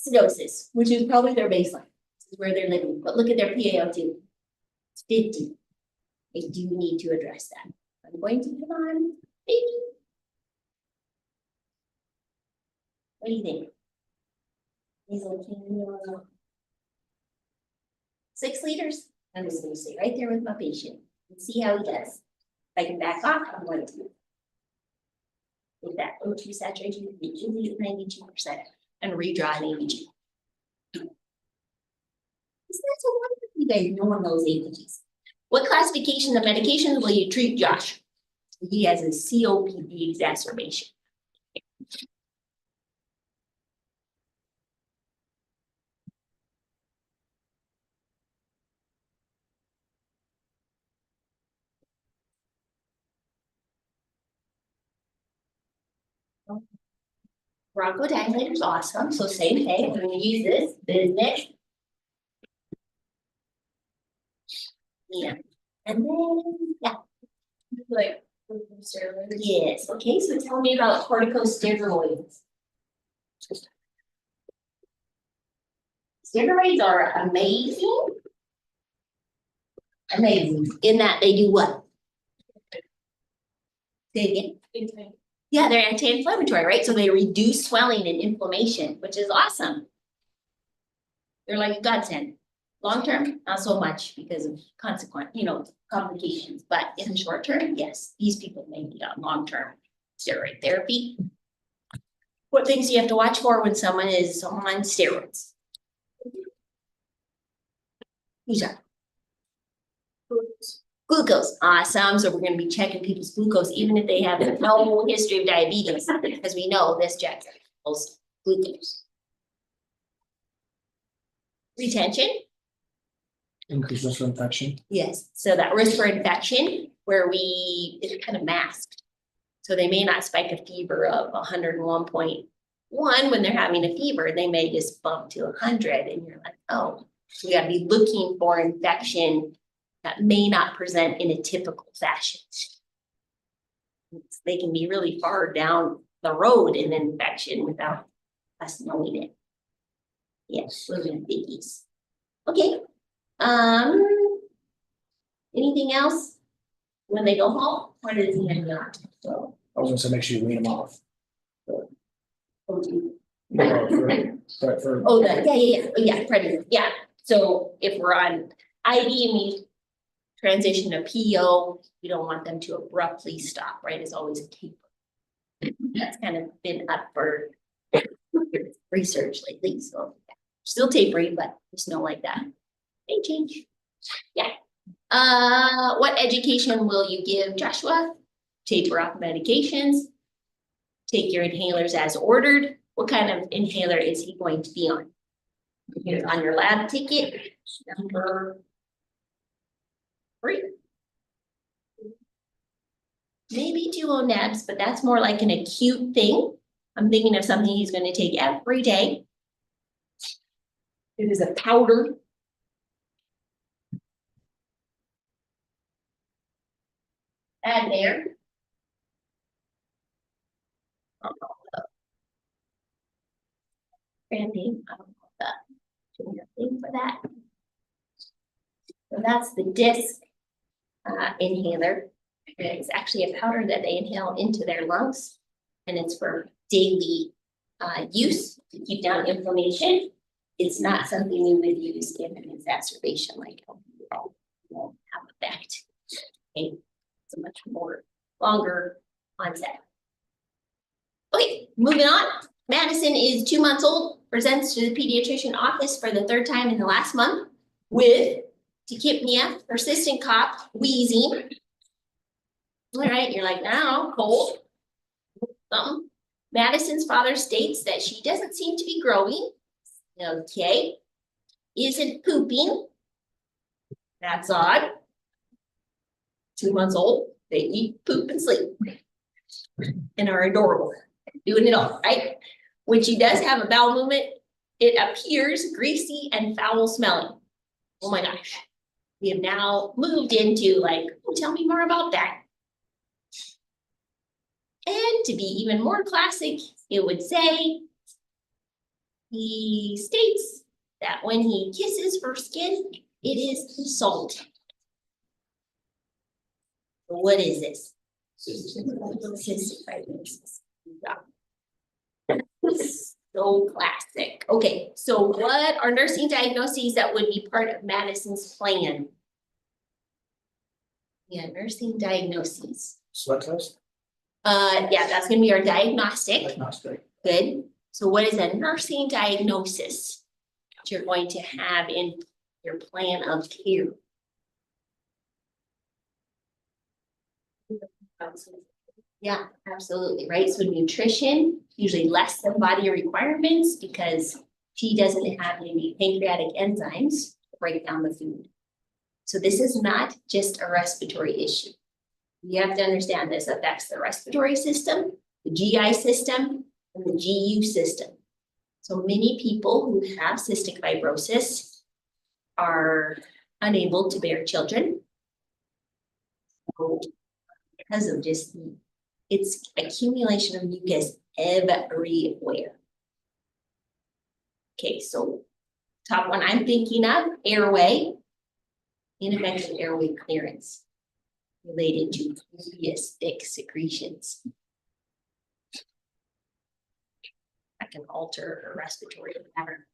Acidosis, which is probably their baseline. This is where they're living. But look at their PaO2. It's 50. They do need to address that. I'm going to put on 50. What do you think? 6 liters. I'm just going to stay right there with my patient and see how he does. If I can back off, I'm going to. With that O2 saturation to be 80 to 92% and redraw an ABG. Isn't that so wonderful? You guys know those ABGs. What classification of medications will you treat Josh? He has a COPD exacerbation. Bronchodilator is awesome, so same thing, we're gonna use this business. Yeah, and then, yeah. Like, steroids. Yes, okay, so tell me about corticosteroids. Steroids are amazing. Amazing, in that they do what? Say again? Yeah, they're anti-inflammatory, right? So they reduce swelling and inflammation, which is awesome. They're like a godsend. Long term, not so much because of complications, but in the short term, yes, these people may need on long-term steroid therapy. What things do you have to watch for when someone is on steroids? Who's that? Glucose, awesome. So we're going to be checking people's glucose, even if they have no history of diabetes, because we know this checks people's glucose. Retention. Increased risk of infection. Yes, so that risk for infection where it's kind of masked. So they may not spike a fever of 101.1 when they're having a fever. They may just bump to 100 and you're like, oh, so we got to be looking for infection that may not present in a typical fashion. They can be really far down the road in infection without us knowing it. Yes, those are biggies. Okay. Anything else? When they go home, what is the end of? So I was gonna say, make sure you wean them off. Oh, For yeah, pregnant, yeah. So if we're on IV and we transition to PO, we don't want them to abruptly stop, right? It's always a taper. That's kind of been up for research lately, so still tapering, but just know like that. May change. What education will you give Joshua? Taper off medications. Take your inhalers as ordered. What kind of inhaler is he going to be on? Here's on your lab ticket, number 3. Maybe 2 ONABs, but that's more like an acute thing. I'm thinking of something he's going to take every day. It is a powder. Add there. Brand name, I don't know that. Thing for that. So that's the disc inhaler. It's actually a powder that they inhale into their lungs, and it's for daily use to keep down inflammation. It's not something we would use in an exacerbation like alcohol won't have effect. Okay, it's a much more longer onset. Okay, moving on. Madison is 2 months old, presents to the pediatrician office for the 3rd time in the last month with tachypnea, persistent cough, wheezing. All right, you're like, no, cold. Something. Madison's father states that she doesn't seem to be growing. Okay. Isn't pooping. That's odd. 2 months old, they eat, poop, and sleep. And are adorable. Doing it all, right? When she does have a bowel movement, it appears greasy and foul smelling. Oh my gosh. We have now moved into like, oh, tell me more about that. And to be even more classic, it would say, he states that when he kisses her skin, it is salt. What is this? Cystic fibrosis. So classic. Okay, so what are nursing diagnoses that would be part of Madison's plan? Yeah, nursing diagnoses. Sweat test? Yeah, that's gonna be our diagnostic. Diagnostic. Good. So what is a nursing diagnosis that you're going to have in your plan of care? Yeah, absolutely, right? So nutrition, usually less than body requirements because she doesn't have any pancreatic enzymes to break down the food. So this is not just a respiratory issue. You have to understand this affects the respiratory system, the GI system, and the GU system. So many people who have cystic fibrosis are unable to bear children. So because of just its accumulation of mucus everywhere. Okay, so top one I'm thinking of, airway, ineffective airway clearance related to previous thick secretions. That can alter a respiratory pattern.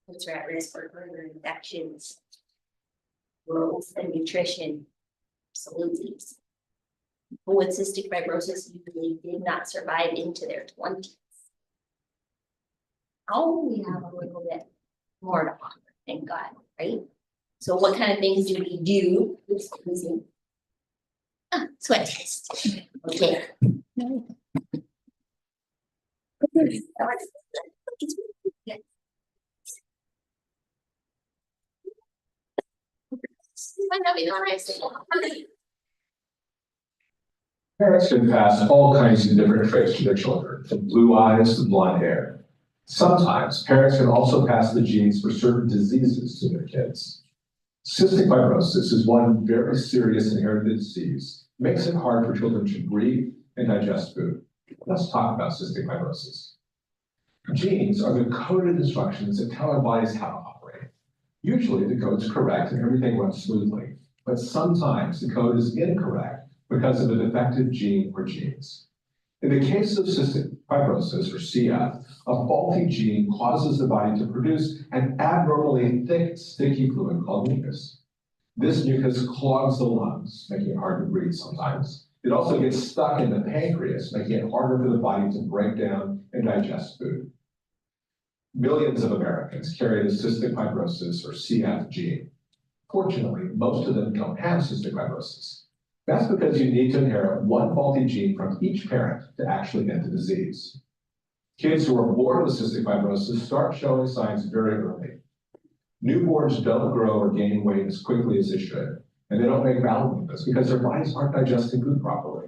Puts her at risk for further infections, growth, and nutrition. Absolutely. People with cystic fibrosis usually did not survive into their 20s. Oh, we have a little bit more to offer, thank God, right? So what kind of things do we do with squeezing? Sweat test. Okay. Parents can pass all kinds of different traits to their children, from blue eyes to blonde hair. Sometimes parents can also pass the genes for certain diseases to their kids. Cystic fibrosis is one very serious inherited disease. It makes it hard for children to breathe and digest food. Let's talk about cystic fibrosis. Genes are the coded instructions that tell our bodies how to operate. Usually the code's correct and everything runs smoothly, but sometimes the code is incorrect because of a defective gene or genes. In the case of cystic fibrosis, or CF, a faulty gene causes the body to produce an abnormally thick, sticky fluid called mucus. This mucus clogs the lungs, making it hard to breathe sometimes. It also gets stuck in the pancreas, making it harder for the body to break down and digest food. Millions of Americans carry the cystic fibrosis, or CF, gene. Fortunately, most of them don't have cystic fibrosis. That's because you need to inherit one faulty gene from each parent to actually get the disease. Kids who are born with cystic fibrosis start showing signs very early. Newborns don't grow or gain weight as quickly as they should, and they don't make bowel movements because their bodies aren't digesting food properly.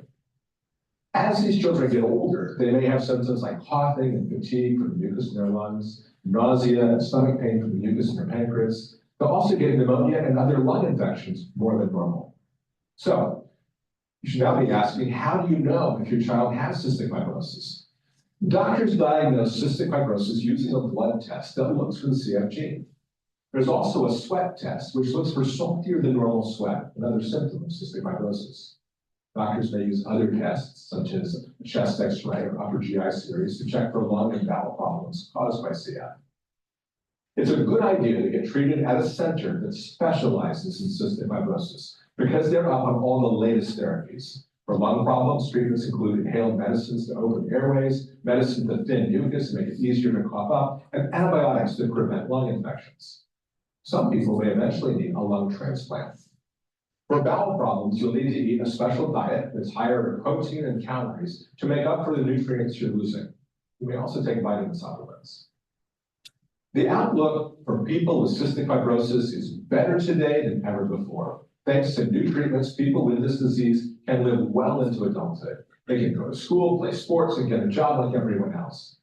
As these children get older, they may have symptoms like coughing and fatigue from the mucus in their lungs, nausea and stomach pain from the mucus in their pancreas. They'll also get pneumonia and other lung infections more than normal. So, you should now be asking, how do you know if your child has cystic fibrosis? Doctors diagnose cystic fibrosis using a blood test that looks for the CF gene. There's also a sweat test, which looks for saltier than normal sweat, another symptom of cystic fibrosis. Doctors may use other tests, such as a chest X-ray or upper GI series, to check for lung and bowel problems caused by CF. It's a good idea to get treated at a center that specializes in cystic fibrosis because they're up on all the latest therapies. For lung problems, treatments include inhaled medicines to open airways, medicine to thin mucus and make it easier to cough up, and antibiotics to prevent lung infections. Some people may eventually need a lung transplant. For bowel problems, you'll need to eat a special diet that's higher in protein and calories to make up for the nutrients you're losing. You may also take vitamin supplements. The outlook for people with cystic fibrosis is better today than ever before. Thanks to new treatments, people with this disease can live well into adulthood. They can go to school, play sports, and get a job like everyone else.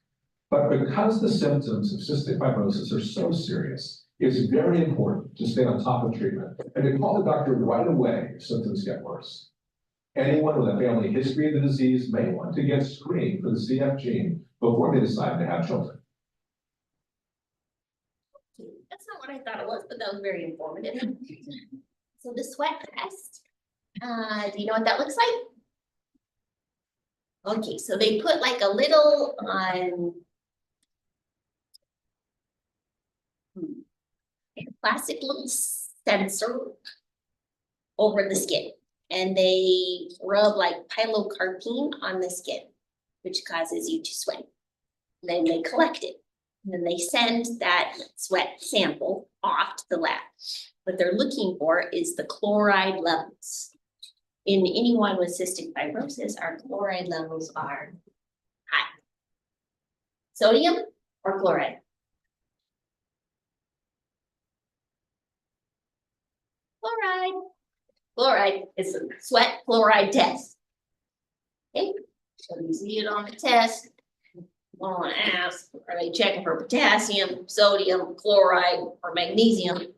But because the symptoms of cystic fibrosis are so serious, it's very important to stay on top of treatment and to call the doctor right away if symptoms get worse. Anyone with a family history of the disease may want to get screened for the CF gene before they decide to have children. That's not what I thought it was, but that was very informative. So the sweat test, do you know what that looks like? Okay, so they put like a little on a plastic little sensor over the skin, and they rub like pilocarpine on the skin, which causes you to sweat. Then they collect it. And then they send that sweat sample off to the lab. What they're looking for is the chloride levels. In anyone with cystic fibrosis, our chloride levels are high. Sodium or chloride? Chloride. Chloride is a sweat chloride test. Okay, so you see it on the test. Want to ask, are they checking for potassium, sodium, chloride, or magnesium?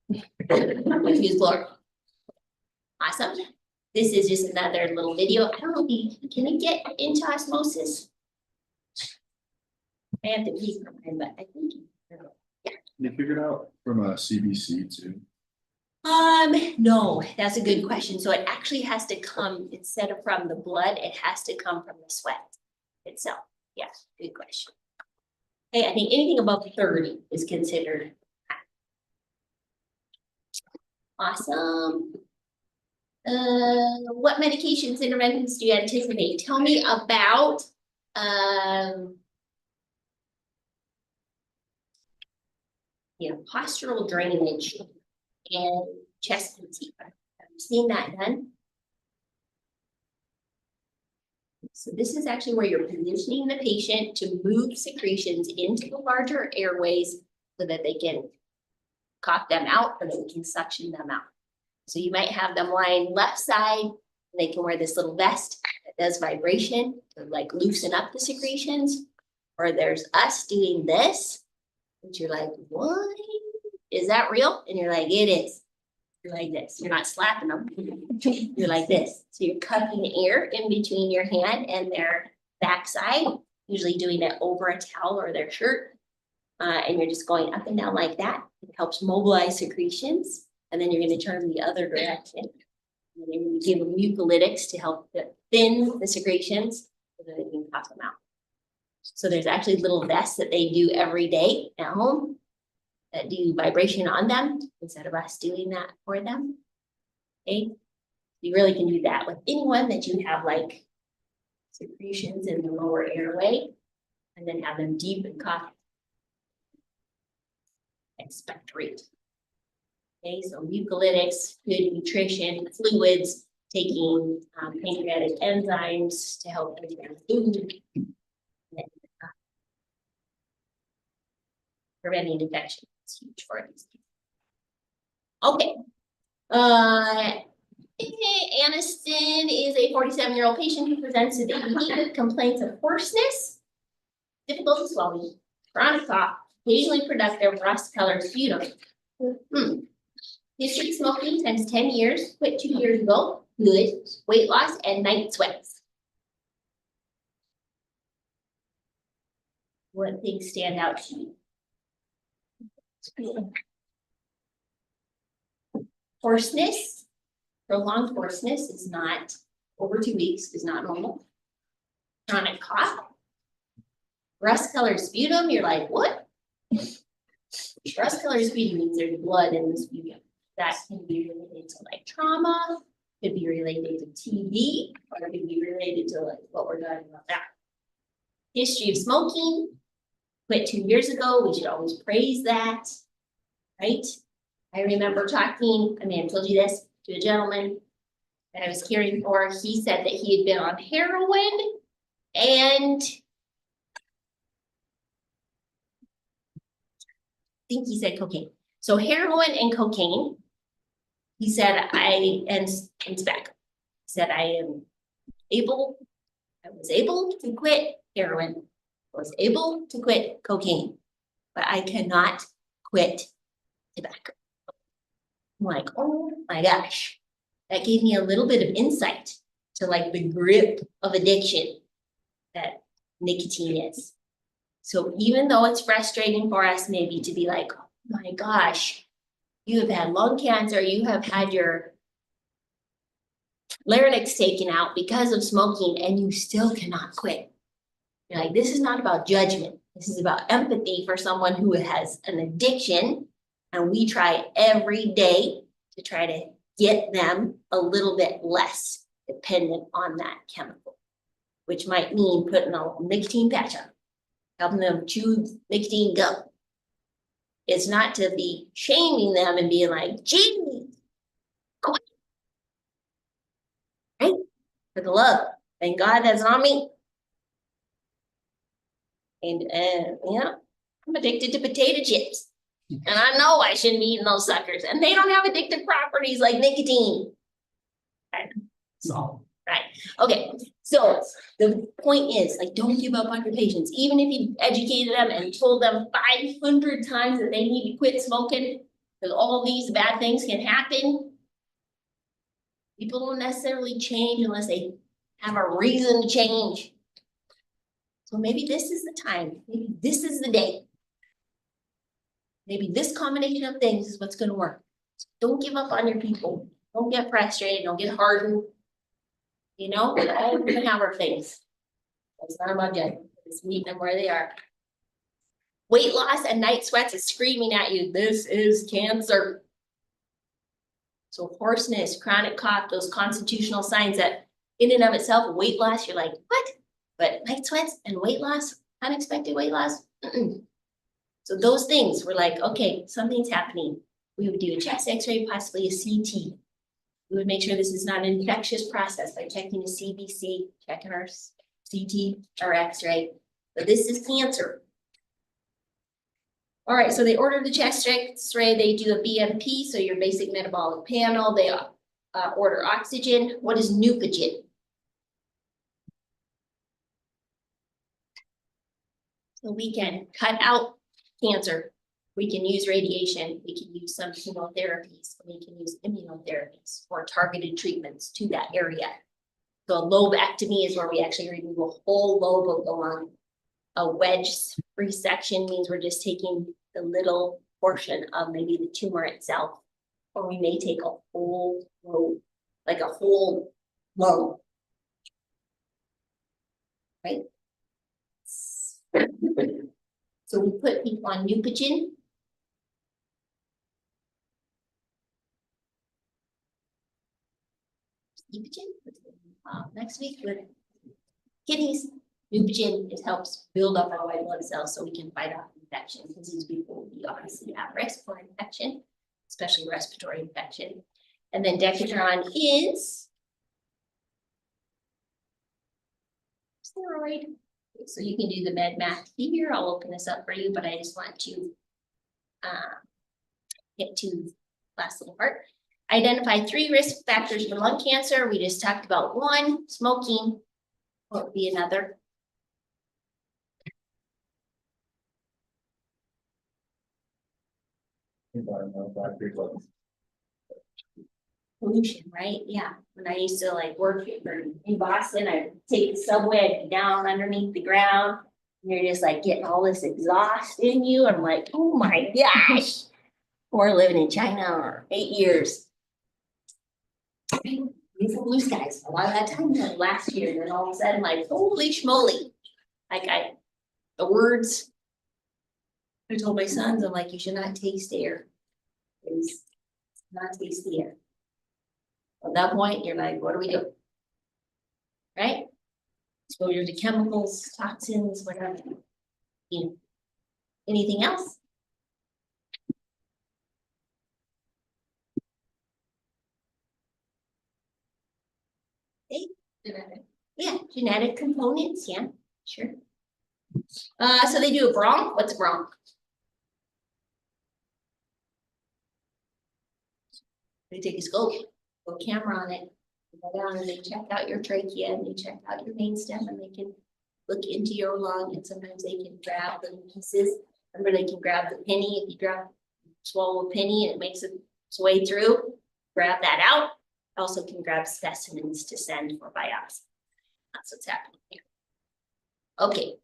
Use chloride. Awesome. This is just another little video. I don't know if you can it get into osmosis? I have to pee for mine, but I think. You figured out from a CBC too. No, that's a good question. So it actually has to come, instead of from the blood, it has to come from the sweat itself. Yes, good question. Hey, I think anything above 30 is considered high. Awesome. What medications, interventions do you anticipate? Tell me about postural drainage and chest fatigue. Have you seen that done? So this is actually where you're positioning the patient to move secretions into the larger airways so that they can cough them out or they can suction them out. So you might have them lying left side, and they can wear this little vest that does vibration to like loosen up the secretions. Or there's us doing this, and you're like, what? Is that real? And you're like, it is. You're like this. You're not slapping them. You're like this. So you're cupping air in between your hand and their backside, usually doing it over a towel or their shirt. And you're just going up and down like that. It helps mobilize secretions. And then you're going to turn the other direction. And then you're going to give them mucolytics to help thin the secretions so that they can cough them out. So there's actually little vests that they do every day at home that do vibration on them instead of us doing that for them. Okay, you really can do that with anyone that you have like secretions in the lower airway, and then have them deep and cough. Expectorate. Okay, so mucolytics, good nutrition, fluids, taking pancreatic enzymes to help digest food. And, preventing infection is huge for these kids. Okay. Aniston is a 47-year-old patient who presents with unique complaints of hoarseness, difficulty swallowing, chronic cough, occasionally productive rust-colored sputum. History of smoking times 10 years, quit 2 years ago, good, weight loss and night sweats. What things stand out to you? Hoarseness, prolonged hoarseness is not, over 2 weeks is not normal. Chronic cough. Rust-colored sputum, you're like, what? Rust-colored sputum means there's blood in the sputum. That can be related to like trauma, could be related to TB, or it could be related to like what we're talking about now. History of smoking, quit 2 years ago, we should always praise that, right? I remember talking, I may have told you this, to a gentleman that I was caring for. He said that he had been on heroin and I think he said cocaine. So heroin and cocaine. He said, and tobacco. He said, I was able to quit heroin, I was able to quit cocaine, but I cannot quit tobacco. I'm like, oh my gosh, that gave me a little bit of insight to like the grip of addiction that nicotine is. So even though it's frustrating for us maybe to be like, oh my gosh, you have had lung cancer, you have had your larynx taken out because of smoking and you still cannot quit. You're like, this is not about judgment. This is about empathy for someone who has an addiction. And we try every day to try to get them a little bit less dependent on that chemical, which might mean putting a nicotine patch on, helping them chew nicotine gum. It's not to be shaming them and being like, gee, quit. Right? For the love. Thank God that's not me. And I'm addicted to potato chips. And I know I shouldn't be eating those suckers. And they don't have addictive properties like nicotine. Right. So, right. Okay. So the point is, like, don't give up on your patients. Even if you educated them and told them 500 times that they need to quit smoking, because all these bad things can happen. People don't necessarily change unless they have a reason to change. So maybe this is the time. Maybe this is the day. Maybe this combination of things is what's going to work. Don't give up on your people. Don't get frustrated. Don't get hardened. You know, we're all going to have our things. It's not about judgment. Just meet them where they are. Weight loss and night sweats is screaming at you. This is cancer. So hoarseness, chronic cough, those constitutional signs that in and of itself, weight loss, you're like, what? But night sweats and weight loss, unexpected weight loss. So those things were like, okay, something's happening. We would do a chest x-ray, possibly a CT. We would make sure this is not an infectious process by checking a CBC, checking our CT or x-ray. But this is cancer. All right, so they ordered the chest x-ray. They do a BMP, so your basic metabolic panel. They order oxygen. What is Neupogen? So we can cut out cancer. We can use radiation. We can use some chemotherapies. We can use immunotherapies or targeted treatments to that area. So a lobectomy is where we actually remove a whole lobe of the lung. A wedge resection means we're just taking the little portion of maybe the tumor itself, or we may take a whole lobe, like a whole lung. Right? So we put people on Neupogen. Next week with kidneys. Neupogen, it helps build up our white blood cells so we can fight off infection, because these people will be obviously at risk for infection. especially respiratory infection. And then Decadron is steroid. So you can do the med math here. I'll open this up for you, but I just want to get to the last little part. Identify 3 risk factors for lung cancer. We just talked about 1, smoking. What would be another? Environmental factors like Pollution, right? Yeah. When I used to like work in Boston, I'd take the subway, I'd be down underneath the ground. And you're just like getting all this exhaust in you. I'm like, oh my gosh. Or living in China for 8 years. Beautiful blue skies. A lot of that time was last year, and then all of a sudden, like, holy schmoly. The words. I told my sons, I'm like, you should not taste air. It's not taste the air. At that point, you're like, what do we do? Right? Exposure to chemicals, toxins, whatever. You know. Anything else? Okay. Yeah, genetic components, yeah, sure. So they do a bronch. What's a bronch? They take a scope, put a camera on it, go down and they check out your trachea and they check out your main stem and they can look into your lung and sometimes they can grab the pieces. Remember, they can grab the penny. If you swallow a penny and it makes its way through, grab that out. Also can grab specimens to send for biopsy. That's what's happening here. Okay.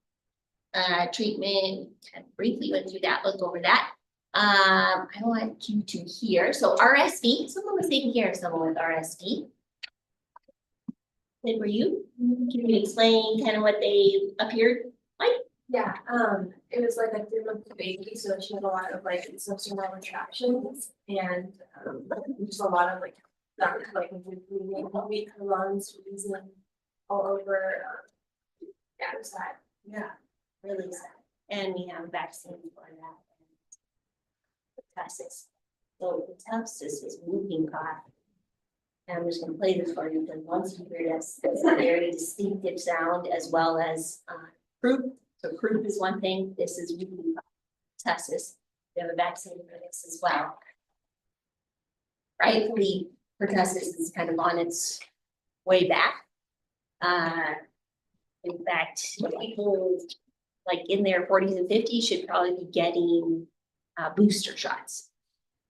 Treatment, kind of briefly went through that, look over that. I want you to hear, so RSV, someone was taking care of someone with RSV. Were you? Can you explain kind of what they appeared like? Yeah, it was like a 3-month baby, so she had a lot of like subsequent retractions and just a lot of like bleeding, weak lungs, wheezing all over. Yeah, it was sad. Yeah, really sad. And we have a vaccine for that. Pertussis. So pertussis is whooping cough. And I'm just gonna play this for you because once you hear this, it's a very distinctive sound as well as croup. So croup is one thing. This is whooping cough. Pertussis. We have a vaccine for this as well. Rightfully, pertussis is kind of on its way back. In fact, people like in their 40s and 50s should probably be getting booster shots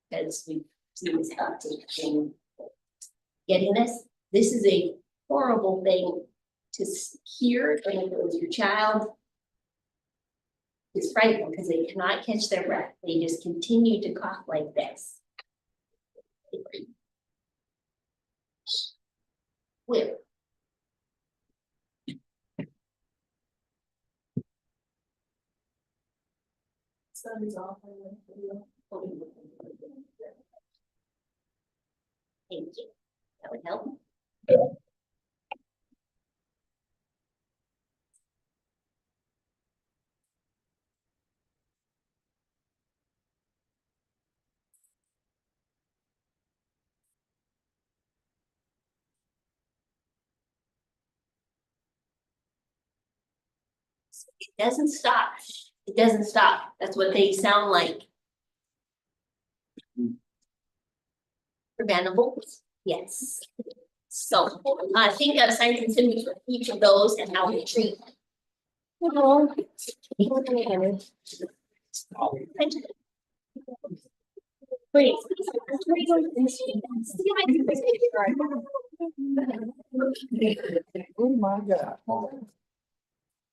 because we've seen this uptake in getting this. This is a horrible thing to hear, and if it was your child, it's frightening because they cannot catch their breath. They just continue to cough like this. Where? Sun's off. Thank you. That would help. It doesn't stop. It doesn't stop. That's what they sound like. Preventable? Yes. So think of signs and symptoms for each of those and how we treat. Please. Oh my God.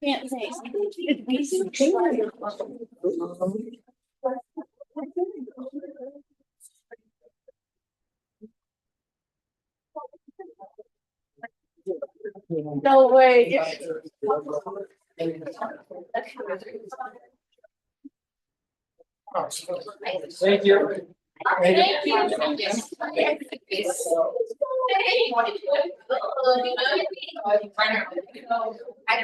Can't say. No way. Thank you. Thank you. I